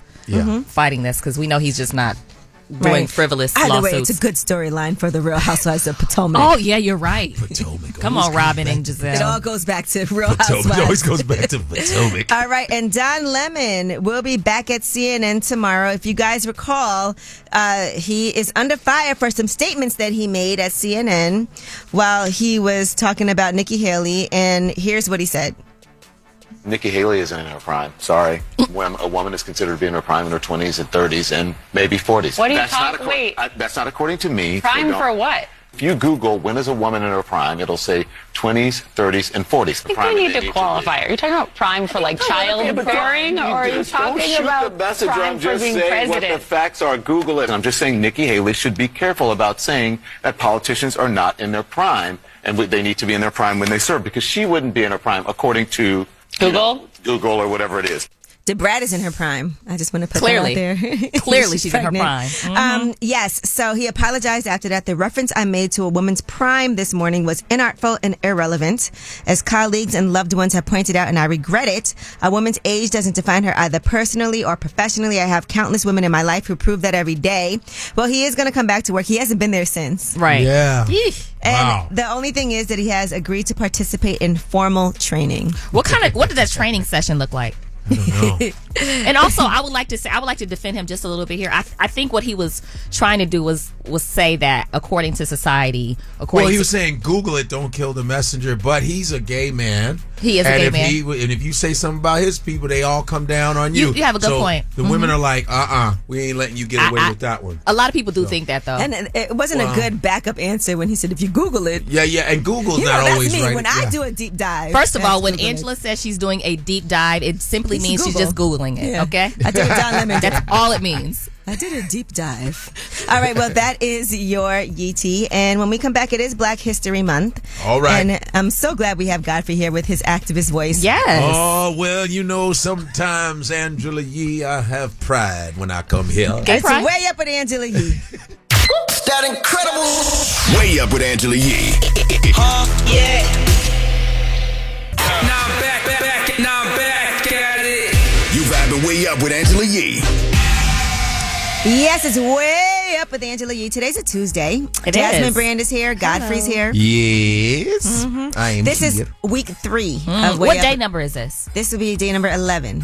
fighting this because we know he's just not doing frivolous Either lawsuits. way, it's a good storyline for the Real Housewives of Potomac. Oh, yeah, you're right. Potomac. Come on, Robin and Giselle. It all goes back to Real Housewives. It always goes back to Potomac. All right, and Don Lemon will be back at CNN tomorrow. If you guys recall, he is under fire for some statements that he made at CNN while he was talking about Nikki Haley, and here's what he said. Nikki Haley isn't in her prime. Sorry. When a woman is considered to be in her prime in her 20s and 30s and maybe 40s. What are you talking? Wait. That's not according to me. Prime for what? If you Google when is a woman in her prime, it'll say 20s, 30s, and 40s. I think we need to qualify. Are you talking about prime for like childbearing, or are you talking about prime for being president? What the facts are. Google it. I'm just saying Nikki Haley should be careful about saying that politicians are not in their prime and they need to be in their prime when they serve, because she wouldn't be in her prime according to Google or whatever it is. DeBrat is in her prime. I just want to put that out there. Clearly she's in her prime. Mm-hmm. Yes, so he apologized after that. The reference I made to a woman's prime this morning was inartful and irrelevant. As colleagues and loved ones have pointed out, and I regret it, a woman's age doesn't define her either personally or professionally. I have countless women in my life who prove that every day. Well, he is going to come back to work. He hasn't been there since. Right. Yeah. And the only thing is that he has agreed to participate in formal training. What did that training session look like? I don't know. And also, I would like to defend him just a little bit here. I think what he was trying to do was say that according to society, he was saying Google it, don't kill the messenger. But he's a gay man. He is a gay man. And if you say something about his people, they all come down on you. You have a good point. The women are like, we ain't letting you get away with that one. A lot of people do think that though. And it wasn't a good backup answer when he said if you Google it. Yeah, and Google's not always me. right. When I do a deep dive. First of all, when Angela says she's doing a deep dive, it simply means she's just Googling it. Yeah. Okay? I did Don Lemon. That's all it means. I did a deep dive. All right, well, that is your Yeetie. And when we come back, it is Black History Month. All right. And I'm so glad we have Godfrey here with his activist voice. Yes. Oh, well, sometimes, Angela Yee, I have pride when I come here. It's way up with Angela Yee. That incredible. Way up with Angela Yee. Yeah. Now I'm back at it. You vibing way up with Angela Yee. Yes, it's way up with Angela Yee. Today's a Tuesday. Jasmine Brand is here. Godfrey's here. Yes. Mm-hmm. I am This here. is week 3. What day number is this? This will be day number 11.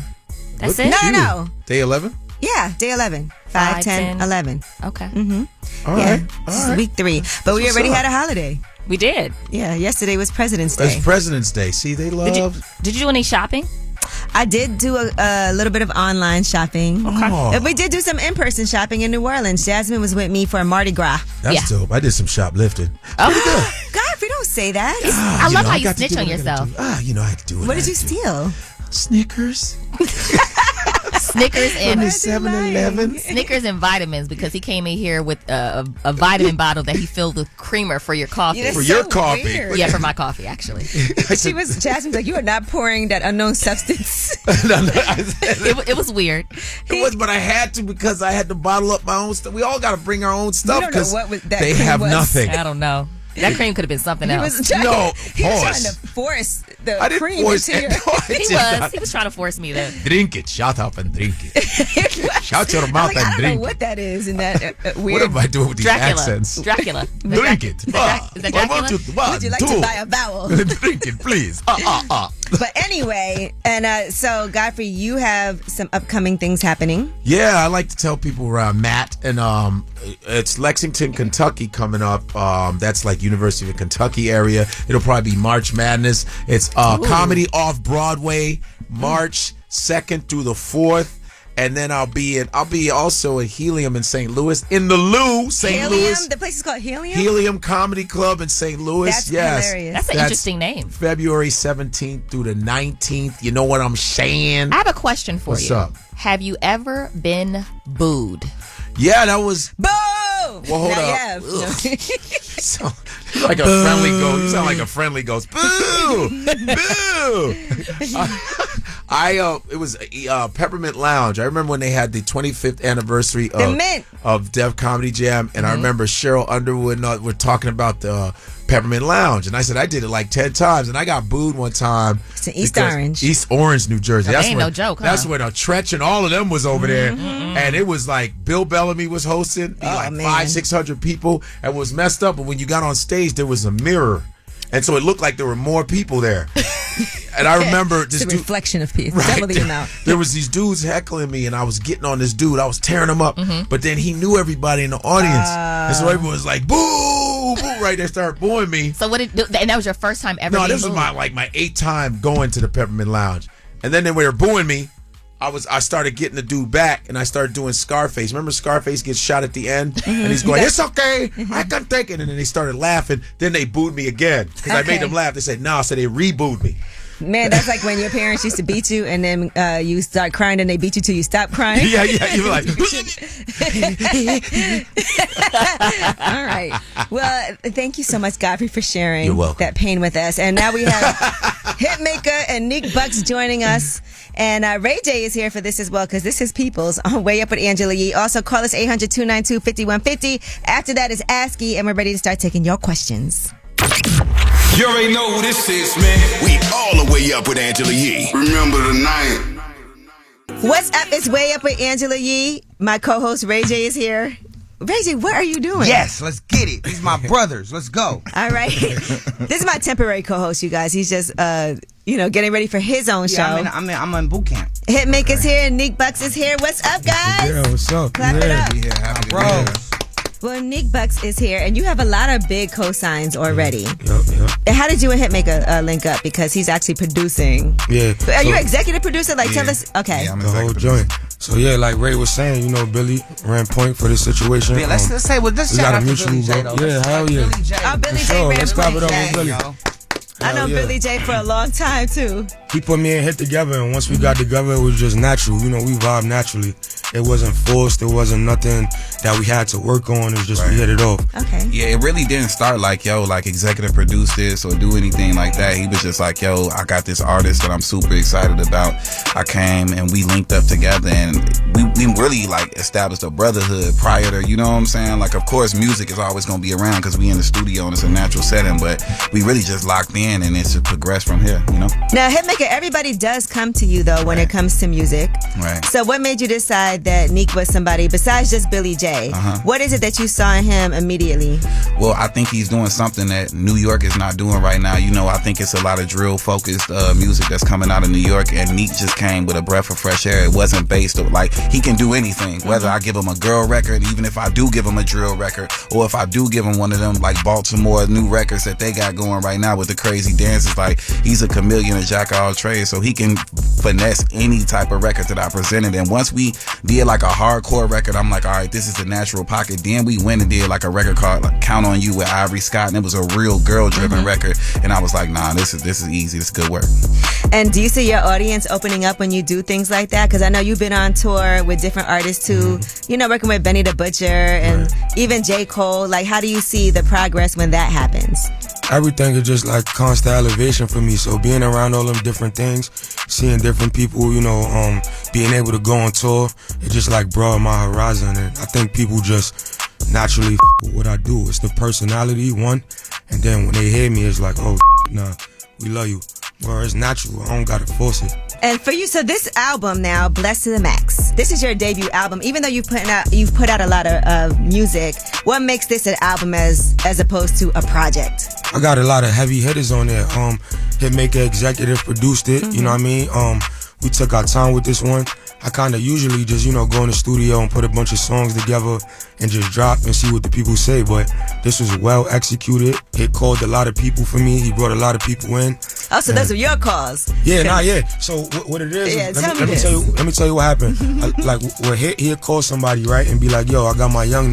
That's it? No. Day 11? Yeah, day 11. 5, 10, 11. Okay. Mm-hmm. All right. This is week 3. But we already had a holiday. We did. Yeah, yesterday was President's Day. It's President's Day. See, they love... Did you do any shopping? I did do a little bit of online shopping. Okay. Oh. We did do some in-person shopping in New Orleans. Jasmine was with me for Mardi Gras. That's dope. I did some shoplifting. Oh, Godfrey, don't say that. I love how you snitch on yourself. I had to do it. What did you steal? Snickers. Snickers and 7-Eleven. Snickers and vitamins, because he came in here with a vitamin bottle that he filled with creamer for your coffee. For your coffee. Weird. Yeah, for my coffee, actually. Jasmine's like, you are not pouring that unknown substance. It was weird. It was, but I had to because I had to bottle up my own stuff. We all got to bring our own stuff because they have nothing. I don't know. That cream could have been something else. He was trying to force the cream into your... He was trying to force me to... Drink it. Shut up and drink it. Shut your mouth and I don't drink know what that is in that weird... What am I doing with these accents? Dracula. Drink it. Is that Dracula? Would you like to buy a vowel? Drink it, please. But anyway, and so Godfrey, you have some upcoming things happening. Yeah, I like to tell people where I'm at, and it's Lexington, Kentucky coming up. That's like University of Kentucky area. It'll probably be March Madness. It's comedy off Broadway, March 2nd through the 4th. And then I'll be also at Helium in St. Louis. In the Lou, St. Louis. The place is called Helium? Helium Comedy Club in St. Louis. That's hilarious. That's an interesting name. February 17th through the 19th. You know what I'm saying? I have a question for you. What's up? Have you ever been booed? Yeah, that was... Boo! Well, hold up. No. So, like a friendly ghost. You sound like a friendly ghost. Boo! Boo! It was Peppermint Lounge. I remember when they had the 25th anniversary of Def Comedy Jam, and I remember Cheryl Underwood and were talking about the Peppermint Lounge, and I said I did it like 10 times, and I got booed one time. It's in East Orange, New Jersey. That ain't no joke. That's when Tretch and all of them was over there, and it was like Bill Bellamy was hosting, like 500-600 people, and was messed up. But when you got on stage, there was a mirror, and so it looked like there were more people there. And I remember this reflection of people. Double the amount. There was these dudes heckling me, and I was getting on this dude. I was tearing him up, but then he knew everybody in the audience, and so everyone was like, "Boo, boo!" Right, they started booing me. So and that was your first time ever? No, this was my 8th time going to the Peppermint Lounge, and then when they were booing me, I started getting the dude back, and I started doing Scarface. Remember Scarface gets shot at the end, and he's going, "It's okay, I can take it." And then they started laughing. Then they booed me again because I made them laugh. They said, "No," so they rebooed me. Man, that's like when your parents used to beat you, and then you start crying, and they beat you till you stop crying. Yeah, you were like. All right. Well, thank you so much, Godfrey, for sharing You're welcome. that pain with us. And now we have Hitmaker and Neek Bucks joining us. And Ray J is here for this as well, because this is People's on Way Up with Angela Yee. Also, call us 800-292-5150. After that is ASCII, and we're ready to start taking your questions. You already know who this is, man. We all the way up with Angela Yee. Remember the night. What's up? It's Way Up with Angela Yee. My co-host Ray J is here. Ray J, what are you doing? Yes, let's get it. These my brothers. Let's go. All right. This is my temporary co-host, you guys. He's just, getting ready for his own show. I'm in boot camp. Hitmaker's here and Neek Bucks is here. What's up, guys? Yeah, what's up? Clap it up. Yeah, happy bro. Well, Neek Bucks is here, and you have a lot of big cosigns already. Yep. How did you and Hitmaker link up? Because he's actually producing. Yeah. Are you executive producer? Tell us. Okay. Yeah, I'm the whole joint. So yeah, like Ray was saying, Billy ran point for this situation. Yeah, let's say this shout out to Billy J though. Yeah, hell yeah. Oh, Billy J ran let's clap it up with Billy. Yo. I know Billy J for a long time too. He put me and Hit together, and once we got together, it was just natural. We vibe naturally. It wasn't forced. It wasn't nothing that we had to work on. It was just we hit it off. Okay. Yeah, it really didn't start like executive produce this or do anything like that. He was just like, yo, I got this artist that I'm super excited about. I came and we linked up together, and we really established a brotherhood prior to, you know what I'm saying? Like, of course, music is always going to be around because we in the studio and it's a natural setting, but we really just locked in and it's progressed from here, Now, Hitmaker, everybody does come to you, though, when it comes to music. Right. So what made you decide that Neek was somebody besides just Billy J? say. What is it that you saw in him immediately? Well, I think he's doing something that New York is not doing right now. You know, I think it's a lot of drill-focused music that's coming out of New York, and Neek just came with a breath of fresh air. It wasn't based on, like, he can do anything. Whether I give him a girl record, even if I do give him a drill record, or if I do give him one of them, like, Baltimore new records that they got going right now with the crazy dances, like, he's a chameleon, a jack of all trades, so he can finesse any type of record that I presented. And once we did like a hardcore record, I'm like, all right, this is the natural pocket. Then we went and did like a record called like Count on You with Ivory Scott, and it was a real girl driven record. And I was like, nah, this is easy. This is good work. And do you see your audience opening up when you do things like that? Because I know you've been on tour with different artists too, you know, working with Benny the Butcher and even J. Cole. Like, how do you see the progress when that happens? Everything is just like constant elevation for me. So being around all them different things, seeing different people, you know, being able to go on tour, it just like broadened my horizon. And I think people just naturally with what I do. It's the personality, one, and then when they hear me, it's like, oh, nah, we love you. Well, it's natural. I don't gotta force it. And for you, so this album now, Blessed to the Max, this is your debut album. Even though you've put out a lot of music, what makes this an album as opposed to a project? I got a lot of heavy hitters on there. Hitmaker executive produced it. You know what I mean? We took our time with this one. I kind of usually just, you know, go in the studio and put a bunch of songs together and just drop and see what the people say. But this was well executed. It called a lot of people for me. He brought a lot of people in. Oh, so those are your calls? Yeah, yeah. So what it is, let me tell you what happened. Like, he'll call somebody, right, and be like, yo, I got my young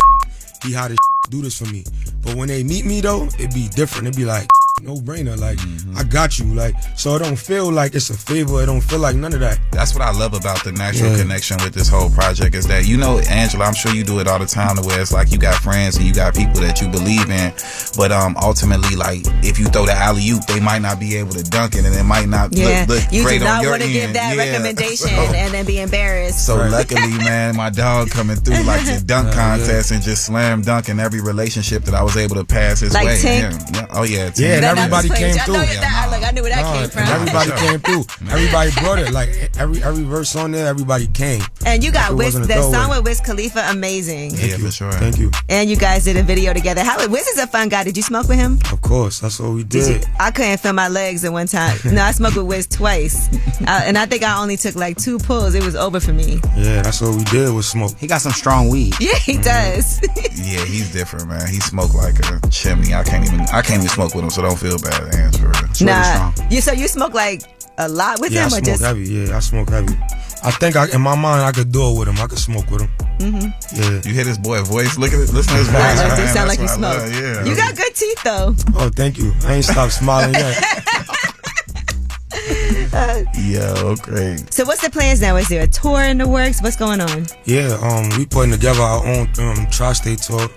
he how to do this for me. But when they meet me, though, it'd be different. It'd be like, no brainer, like I got you, like, so it don't feel like it's a favor. It don't feel like none of that. That's what I love about the natural connection with this whole project is that, you know, Angela, I'm sure you do it all the time, the way it's like you got friends and you got people that you believe in, but ultimately, like, if you throw the alley-oop, they might not be able to dunk it, and it might not look great on your end. You do not want to give that recommendation and then be embarrassed. So luckily, man, my dog coming through like the dunk contest and just slam dunking every relationship that I was able to pass his way. Tink? Oh yeah, Tink. Yeah. Everybody came through. I knew where that came from. Everybody came through. Everybody brought it. Like every verse on there, everybody came. And you got Wiz, the song with Wiz Khalifa, amazing. Yeah, for sure. Thank you. And you guys did a video together. Wiz is a fun guy. Did you smoke with him? Of course, that's what we did. I couldn't feel my legs at one time. No, I smoked with Wiz twice, and I think I only took like 2 pulls. It was over for me. Yeah, that's what we did with smoke. He got some strong weed. Yeah, he does. Yeah, he's different, man. He smoked like a chimney. I can't even smoke with him, so don't feel bad, Answer. Nah, so you smoke like a lot with him, or just? Heavy. Yeah, I smoke heavy. I think in my mind I could do it with him. I could smoke with him. Yeah. You hear this boy voice? Listen to his voice. It do sound like you smoke. Yeah. You got good teeth though. Oh, thank you. I ain't stopped smiling yet. Yo, great. So what's the plans now? Is there a tour in the works? What's going on? Yeah, we putting together our own tri-state tour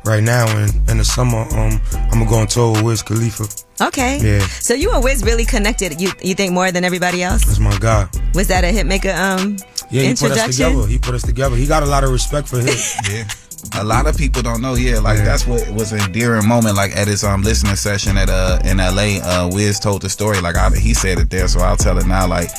right now, and in the summer, I'm gonna go on tour with Wiz Khalifa. Okay. Yeah. So you and Wiz really connected. You think more than everybody else? That's my guy. Was that a Hitmaker yeah, introduction? He put us together. He got a lot of respect for him. Yeah. A lot of people don't know, that's what was an endearing moment, like at his listening session at in LA. Wiz told the story, like he said it there, so I'll tell it now. Like,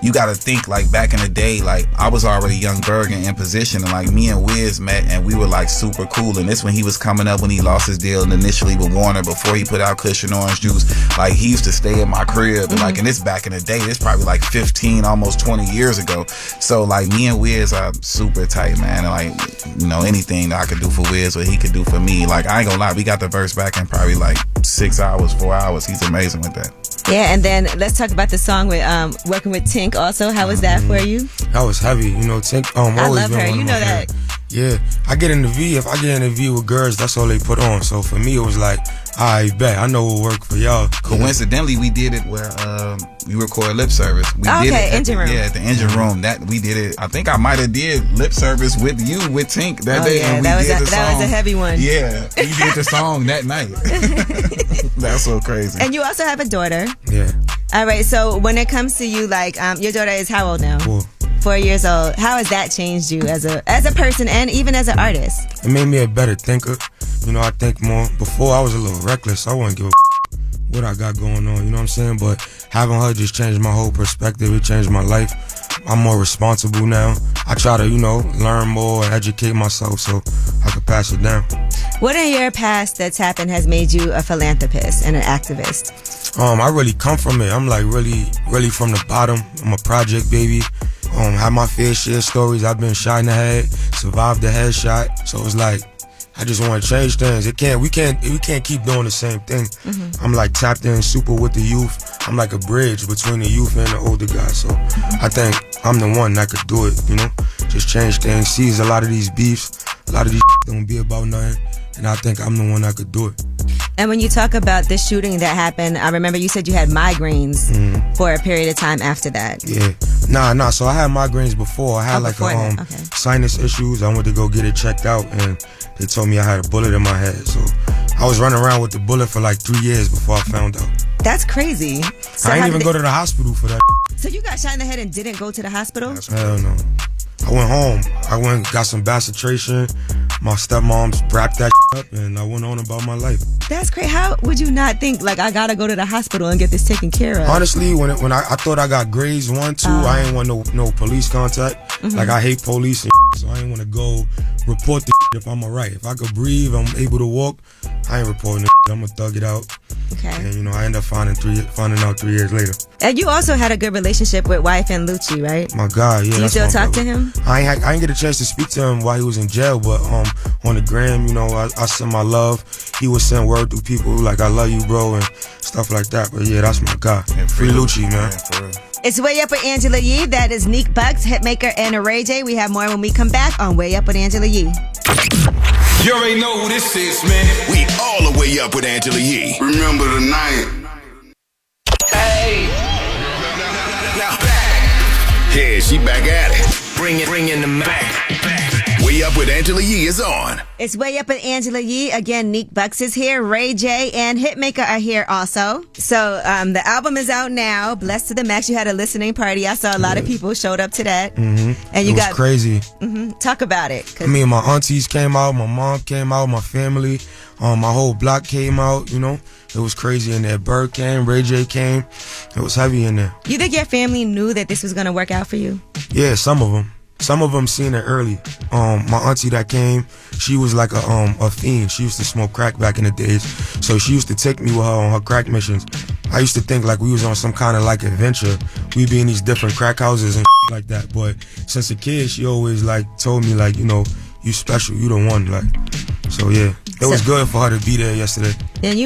you gotta think, like, back in the day, like, I was already Young Bergen in position, and like me and Wiz met, and we were like super cool. And this when he was coming up, when he lost his deal initially with Warner before he put out Cushion Orange Juice. Like, he used to stay at my crib, and like, and this back in the day, this probably like 15, almost 20 years ago. So like, me and Wiz are super tight, man. And like, you know, anything that I could do for Wiz or he could do for me, like, I ain't gonna lie, we got the verse back in probably like 6 hours, 4 hours. He's amazing with that. Yeah, and then let's talk about the song with working with Tink also. How was that for you? That was heavy. You know, Tink I always love been her. one You of know my that. Yeah, I get in the V. If I get in the V with girls, that's all they put on. So for me, it was like, I bet I know what work for y'all. Coincidentally, we did it where we recorded lip service. We did it engine room. Yeah, at the engine room. That we did it. I think I might have did lip service with you with Tink that day. Yeah, and that was a heavy one. Yeah, we did the song that night. That's so crazy. And you also have a daughter. Yeah. All right. So when it comes to you, like, your daughter is how old now? 4 years old. How has that changed you as a person and even as an artist? It made me a better thinker. You know, I think more. Before, I was a little reckless. I wouldn't give a what I got going on, you know what I'm saying? But having her just changed my whole perspective. It changed my life. I'm more responsible now. I try to, learn more and educate myself so I could pass it down. What in your past that's happened has made you a philanthropist and an activist? I really come from it. I'm like really, really from the bottom. I'm a project baby. Have my fair share of stories. I've been shot in the head, survived the headshot. So it's like, I just want to change things. We can't keep doing the same thing. Mm-hmm. I'm like tapped in super with the youth. I'm like a bridge between the youth and the older guys. So I think I'm the one that could do it, just change things. Seize a lot of these beefs. A lot of these don't be about nothing. And I think I'm the one that could do it. And when you talk about this shooting that happened, I remember you said you had migraines for a period of time after that. Yeah. Nah. So I had migraines before. I had sinus issues. I went to go get it checked out, and they told me I had a bullet in my head. So I was running around with the bullet for like 3 years before I found out. That's crazy. So I didn't even go to the hospital for that. So you got shot in the head and didn't go to the hospital? Hell no. I went home. I went got some bacitration. My stepmom's wrapped that up, and I went on about my life. That's crazy. How would you not think, like, I gotta go to the hospital and get this taken care of? Honestly, when I thought I got grades 1, 2, I ain't want no police contact. Mm-hmm. Like, I hate police and so I ain't want to go report the if I'm alright. If I could breathe, I'm able to walk, I ain't reporting I'm gonna thug it out. Okay. And, I end up finding out 3 years later. And you also had a good relationship with wife and Lucci, right? My God, yeah. Do you still talk to him? I ain't get a chance to speak to him while he was in jail, but on the gram, I send my love. He would send word through people like, I love you, bro, and stuff like that. But yeah, that's my guy. Free Lucci, man. For real. It's Way Up with Angela Yee. That is Neek Bucks, Hitmaker, and Ray J. We have more when we come back on Way Up with Angela Yee. You already know who this is, man. We all the way up with Angela Yee. Remember the night. Hey. Yeah, she back at it. Bring in the back. Way Up with Angela Yee is on. It's Way Up with Angela Yee. Again, Neek Bucks is here. Ray J and Hitmaker are here also. So the album is out now. Blessed to the Max. You had a listening party. I saw a lot of people showed up to that. Mm-hmm. And you it was crazy. Mm-hmm. Talk about it. I mean, my aunties came out. My mom came out. My family. My whole block came out, It was crazy in there. Bird came. Ray J came. It was heavy in there. You think your family knew that this was going to work out for you? Yeah, some of them. Some of them seen it early. My auntie that came, she was like a fiend. She used to smoke crack back in the days. So she used to take me with her on her crack missions. I used to think like we was on some kind of like adventure. We'd be in these different crack houses and like that. But since a kid, she always like told me like, you special, you the one. Like, so yeah. It was good for her to be there yesterday. Then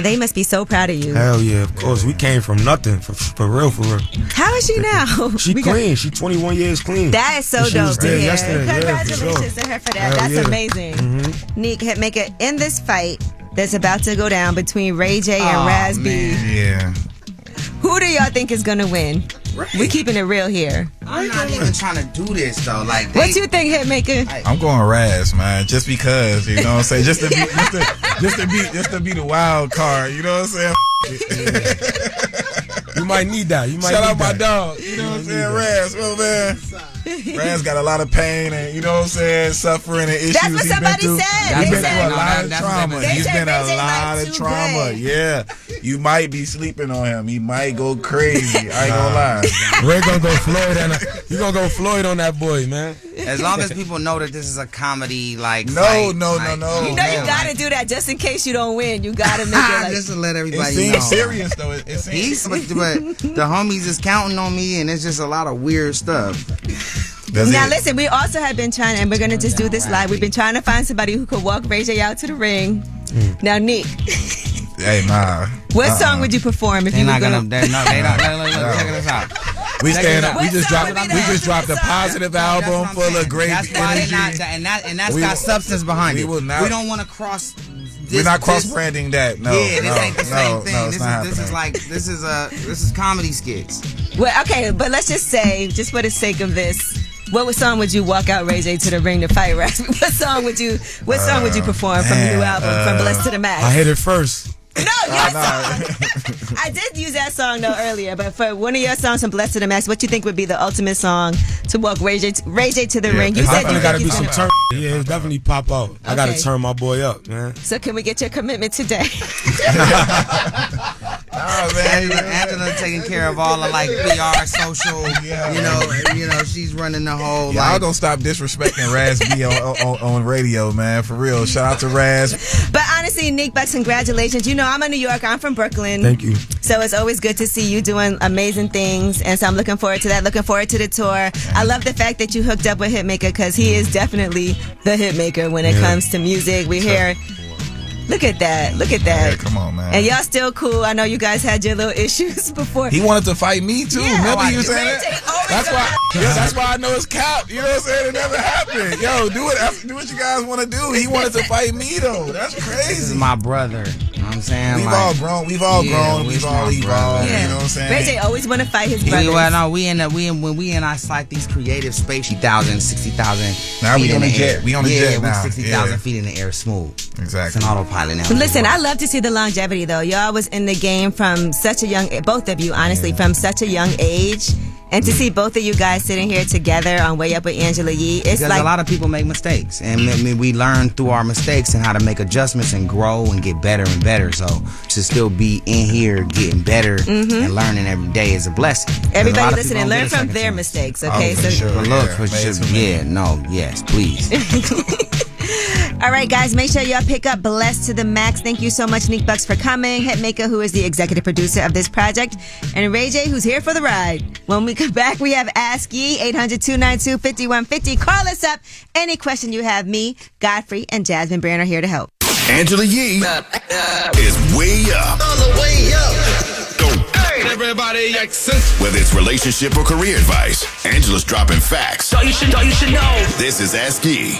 they must be so proud of you. Hell yeah, of course. We came from nothing, for real. How is she now? She clean. She 21 years clean. That is so dope to hear. Congratulations to her for that. That's amazing. Mm-hmm. Neek, Hitmaker, in this fight that's about to go down between Ray J and Raz B. Yeah. Who do y'all think is gonna win? We keeping it real here. I'm not even trying to do this though. Like, what you think, Hitmaker? I'm going Raz, man. Just because, you know what I'm saying. Just to be the wild card. You know what I'm saying. You might need that. Shout out my dog. You know what I'm saying, Raz. Well, man. Raz got a lot of pain and, you know what I'm saying, suffering and issues. That's what somebody said. He's been through a lot of trauma. He's been a lot of trauma. Yeah. You might be sleeping on him. He might go crazy. I ain't gonna lie. Ray gonna go Floyd you gonna go Floyd on that boy, man. As long as people know that this is a comedy, like no. You you gotta do that just in case you don't win. You gotta make it like just to let everybody know. It's serious though. It's serious. But the homies is counting on me, and it's just a lot of weird stuff. Listen, we also have been trying, and we're going to just do this live. We've been trying to find somebody who could walk Ray J out to the ring. Now, Neek. Hey, nah. What song would you perform if you were going to... They don't. Check this out. We just dropped a positive album full of great energy. And that's got substance behind it. We don't want to cross... We're not cross-branding that. No, this ain't the same thing. This is comedy skits. Well, okay, but let's just say, just for the sake of this, what song would you walk out Ray J to the ring to fight Raz? What song would you perform from the new album, from Blessed to the Max? I hit it first. No, your song. I did use that song though earlier, but for one of your songs from Blessed to the Max, what you think would be the ultimate song to walk Ray J to the ring? You said definitely got to be some turn. Yeah, it definitely pop out. Okay. I got to turn my boy up, man. So can we get your commitment today? Oh man, Angela taking care of all of like PR, social. You know, she's running the whole. Y'all don't stop disrespecting Raz B on radio, man. For real. Shout out to Raz. But honestly, Neek Bucks, congratulations. You know, I'm a New Yorker. I'm from Brooklyn. Thank you. So it's always good to see you doing amazing things, and so I'm looking forward to that. Looking forward to the tour. I love the fact that you hooked up with Hitmaker because he is definitely the Hitmaker when it comes to music. We hear. Look at that. Look at that. Yeah, come on, man. And y'all still cool. I know you guys had your little issues before. He wanted to fight me, too. Yeah, Remember he was saying that? That's why I know it's cap. You know what I'm saying? It never happened. Yo, do what you guys want to do. He wanted to fight me, though. That's crazy. This is my brother. You know what I'm saying? We've all grown. We've all evolved. Yeah. You know what I'm saying? Ray J always want to fight his brothers. Well, no, when we in our like these creative space, 60,000, 60,000 now feet we in on the the jet. air. We on the jet now. 60,000 feet in the air, smooth. Exactly. It's an autopilot now. Listen, I love to see the longevity though. Y'all was in the game from such a young, both of you, honestly, from such a young age. And to see both of you guys sitting here together on Way Up with Angela Yee, it's because like a lot of people make mistakes, and we learn through our mistakes and how to make adjustments and grow and get better and better. So to still be in here getting better and learning every day is a blessing. Everybody listening, learn from their mistakes, okay? Yes, please. All right, guys, make sure y'all pick up Blessed to the Max. Thank you so much, Neek Bucks, for coming. Hitmaker, who is the executive producer of this project, and Ray J, who's here for the ride. When we come back, we have Ask Yee, 800-292-5150. Call us up. Any question you have, me, Godfrey, and Jasmine Brand are here to help. Angela Yee is way up. On the way up. Go. Hey, everybody, accents. Whether it's relationship or career advice, Angela's dropping facts. So you should know. This is Ask Yee.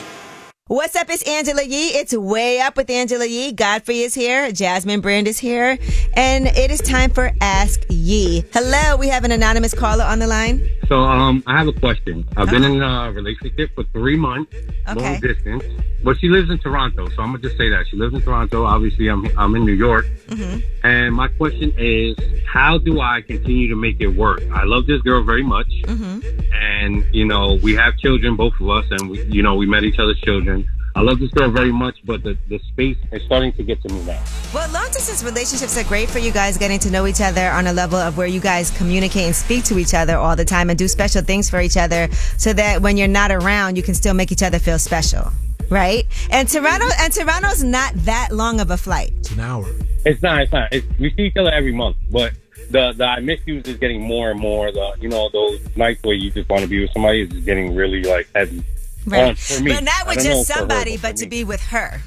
What's up? It's Angela Yee. It's Way Up with Angela Yee. Godfrey is here. Jasmine Brand is here. And it is time for Ask Yee. Hello, we have an anonymous caller on the line. So, I have a question. I've been in a relationship for 3 months, long distance. But she lives in Toronto, so I'm going to just say that. She lives in Toronto. Obviously, I'm in New York. And my question is, how do I continue to make it work? I love this girl very much. And, you know, we have children, both of us, and, we met each other's children. I love this girl very much, but the space is starting to get to me now. Well, long-distance relationships are great for you guys getting to know each other on a level of where you guys communicate and speak to each other all the time and do special things for each other so that when you're not around, you can still make each other feel special, right? And Toronto's not that long of a flight. It's an hour. It's not. We see each other every month, but the I miss you is getting more and more. Those nights where you just want to be with somebody is just getting really like heavy. Right. For me. But not with just somebody, but to be with her.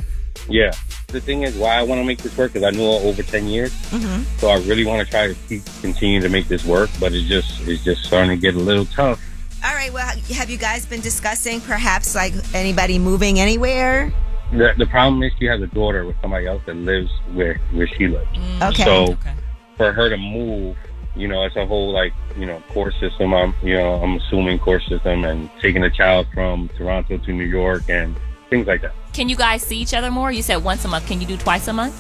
Yeah. The thing is, why I want to make this work is I knew her over 10 years. So I really want to try to continue to make this work, but it's just starting to get a little tough. All right. Well, have you guys been discussing perhaps like anybody moving anywhere? The problem is she has a daughter with somebody else that lives where she lives. Okay. So for her to move, it's a whole court system. I'm assuming court system and taking a child from Toronto to New York and things like that. Can you guys see each other more? You said once a month. Can you do twice a month?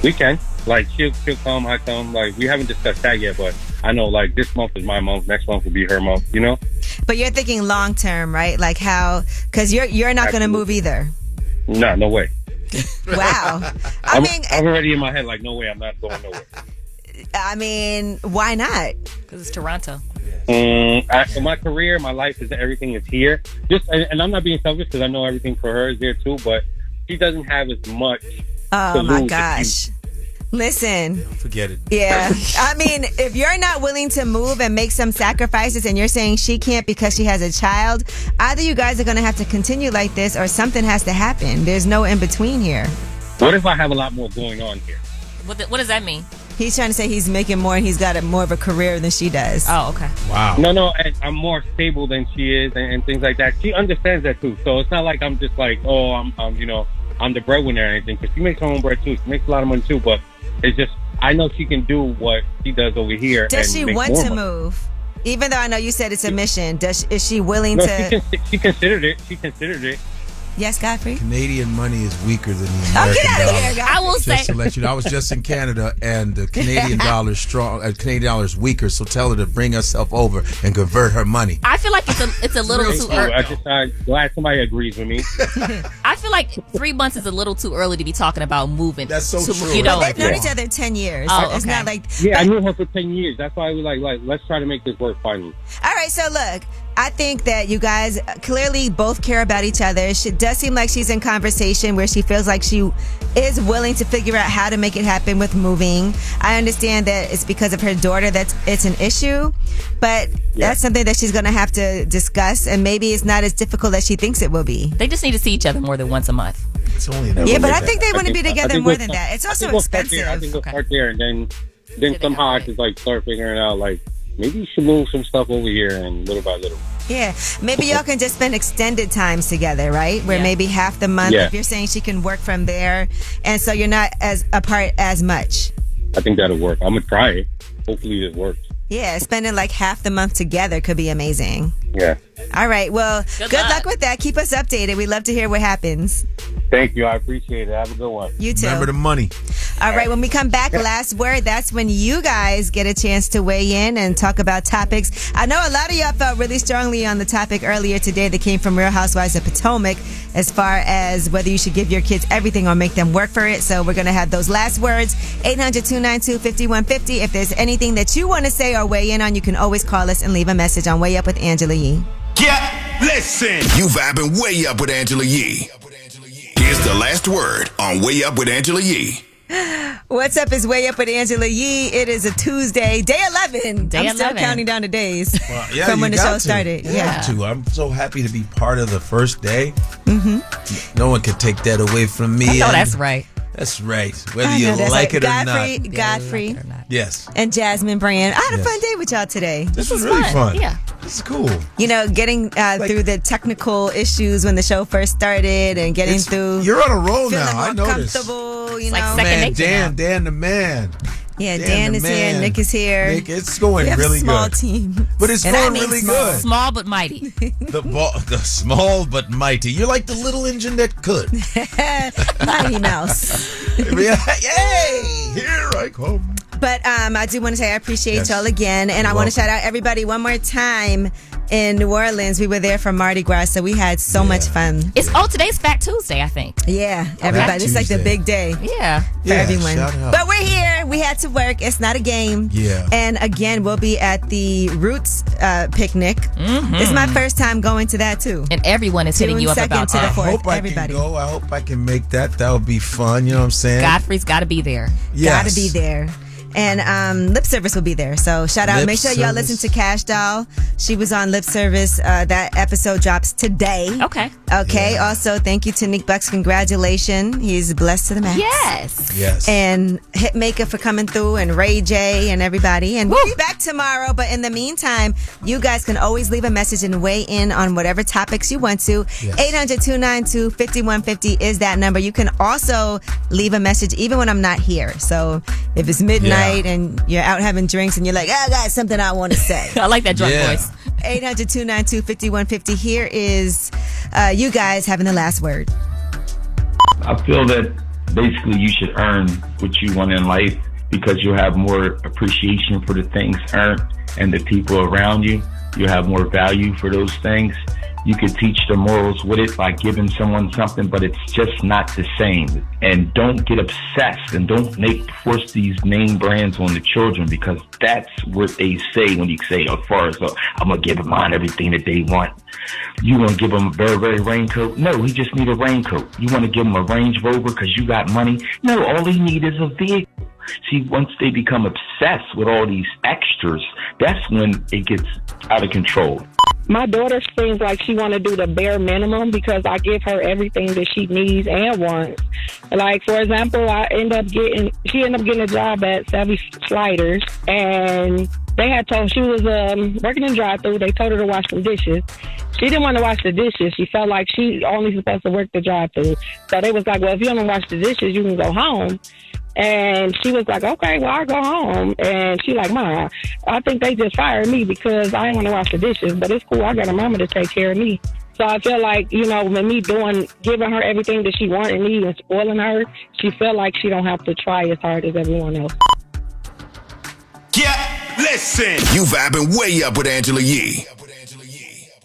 We can. Like she'll come, I come. Like we haven't discussed that yet, but I know like this month is my month, next month will be her month. But you're thinking long term, right? Like how? Because you're not going to move either. No way. Wow. I'm already in my head like no way. I'm not going nowhere. I mean, why not? Because it's Toronto. My career, my life everything is here. And I'm not being selfish because I know everything for her is there too. But she doesn't have as much. Oh my gosh! Listen, forget it. Yeah, I mean, if you're not willing to move and make some sacrifices, and you're saying she can't because she has a child, either you guys are going to have to continue like this, or something has to happen. There's no in between here. What if I have a lot more going on here? What does that mean? He's trying to say he's making more and he's got more of a career than she does. Oh, okay. Wow. No, and I'm more stable than she is and things like that. She understands that too. So it's not like I'm just like, oh, I'm the breadwinner or anything. Because she makes her own bread too. She makes a lot of money too. But it's just, I know she can do what she does over here. Does she want to move? Even though I know you said it's a mission, is she willing to? She considered it. Yes, Godfrey? Canadian money is weaker than the American get out dollar. of here, Godfrey. I will say. Just to let you know, I was just in Canada, and the Canadian dollar is strong. Canadian dollar is weaker, so tell her to bring herself over and convert her money. I feel like it's a little too early. I'm glad somebody agrees with me. I feel like 3 months is a little too early to be talking about moving. That's so true. You know, they've known each other 10 years. Oh, It's not like... Yeah, I knew her for 10 years. That's why I was like, let's try to make this work finally. All right, so look, I think that you guys clearly both care about each other. She does seem like she's in conversation where she feels like she is willing to figure out how to make it happen with moving. I understand that it's because of her daughter it's an issue, but that's something that she's going to have to discuss, and maybe it's not as difficult as she thinks it will be. They just need to see each other more than once a month. It's only but I think they want to be together more than that. It's also expensive. I think we'll start there, and then somehow I just like start figuring out like maybe you should move some stuff over here, and little by little. Yeah, maybe y'all can just spend extended times together, right? Where maybe half the month, if you're saying she can work from there, and so you're not as apart as much. I think that'll work. I'm going to try it. Hopefully this works. Yeah, spending like half the month together could be amazing. Yeah. All right, well, good luck with that. Keep us updated. We'd love to hear what happens. Thank you. I appreciate it. Have a good one. You too. Remember the money. All right, when we come back, last word, that's when you guys get a chance to weigh in and talk about topics. I know a lot of y'all felt really strongly on the topic earlier today that came from Real Housewives of Potomac as far as whether you should give your kids everything or make them work for it. So we're going to have those last words. 800-292-5150. If there's anything that you want to say or weigh in on, you can always call us and leave a message on Way Up with Angela Yee. Yeah, listen. You vibing Way Up with Angela Yee. Here's the last word on Way Up with Angela Yee. What's up is Way Up with Angela Yee. It is a Tuesday, day 11. I'm still counting down the days from when the show started. I'm so happy to be part of the first day. Mm-hmm. No one can take that away from me. No, that's right. That's right. Whether you like it or not. Godfrey. Yes. And Jasmine Brand. I had a fun day with y'all today. This was really fun. Yeah. It's cool. You know, getting through the technical issues when the show first started and getting through. You're on a roll now. I noticed. Comfortable, you know. Like second nature now. Dan the man. Yeah, Dan is here. Nick is here. Nick, it's going really good. Small team. But it's going really good. Small but mighty. The small but mighty. You're like the little engine that could. Mighty Mouse. Yay! Here I come. But I do want to say I appreciate y'all again. And I want to shout out everybody one more time in New Orleans. We were there for Mardi Gras, so we had so much fun. Today's Fat Tuesday, I think. Yeah, everybody. It's like the big day. Yeah. For everyone. But we're here. We had to work. It's not a game. Yeah. And again, we'll be at the Roots picnic. Mm-hmm. This is my first time going to that too. And everyone is hitting you up about that. I hope I can go. I hope I can make that. That would be fun. You know what I'm saying? Godfrey's got to be there. Yes. Got to be there. And Lip Service will be there. So shout out. Make sure y'all listen to Cash Doll. She was on Lip Service. That episode drops today. Okay. Yeah. Also, thank you to Neek Bucks. Congratulations. He's blessed to the max. Yes. And Hitmaker for coming through, and Ray J and everybody. And we'll be back tomorrow. But in the meantime, you guys can always leave a message and weigh in on whatever topics you want to. 800-292-5150 is that number. You can also leave a message even when I'm not here. So if it's midnight and you're out having drinks and you're like, I got something I want to say. I like that drunk voice. 800-292-5150. Here is you guys having the last word. I feel that basically you should earn what you want in life because you'll have more appreciation for the things earned and the people around you. You'll have more value for those things. You can teach the morals with it by giving someone something, but it's just not the same. And don't get obsessed and don't force these name brands on the children because that's what they say when you say, as far as, I'm going to give them mine everything that they want. You want to give them a Burberry raincoat? No, he just need a raincoat. You want to give him a Range Rover because you got money? No, all he need is a vehicle. See, once they become obsessed with all these extras, that's when it gets out of control. My daughter seems like she want to do the bare minimum because I give her everything that she needs and wants. Like, for example, she ended up getting a job at Savvy Sliders, and they had told she was working in drive-thru. They told her to wash some dishes. She didn't want to wash the dishes. She felt like she only supposed to work the drive-thru. So they was like, well, if you don't wash the dishes, you can go home. And she was like, okay, well, I'll go home. And she like, Ma, I think they just fired me because I didn't want to wash the dishes. But it's cool. I got a mama to take care of me. So I feel like, you know, with me giving her everything that she wanted and needed and spoiling her, she felt like she don't have to try as hard as everyone else. Yeah, listen. You vibing Way Up with Angela Yee.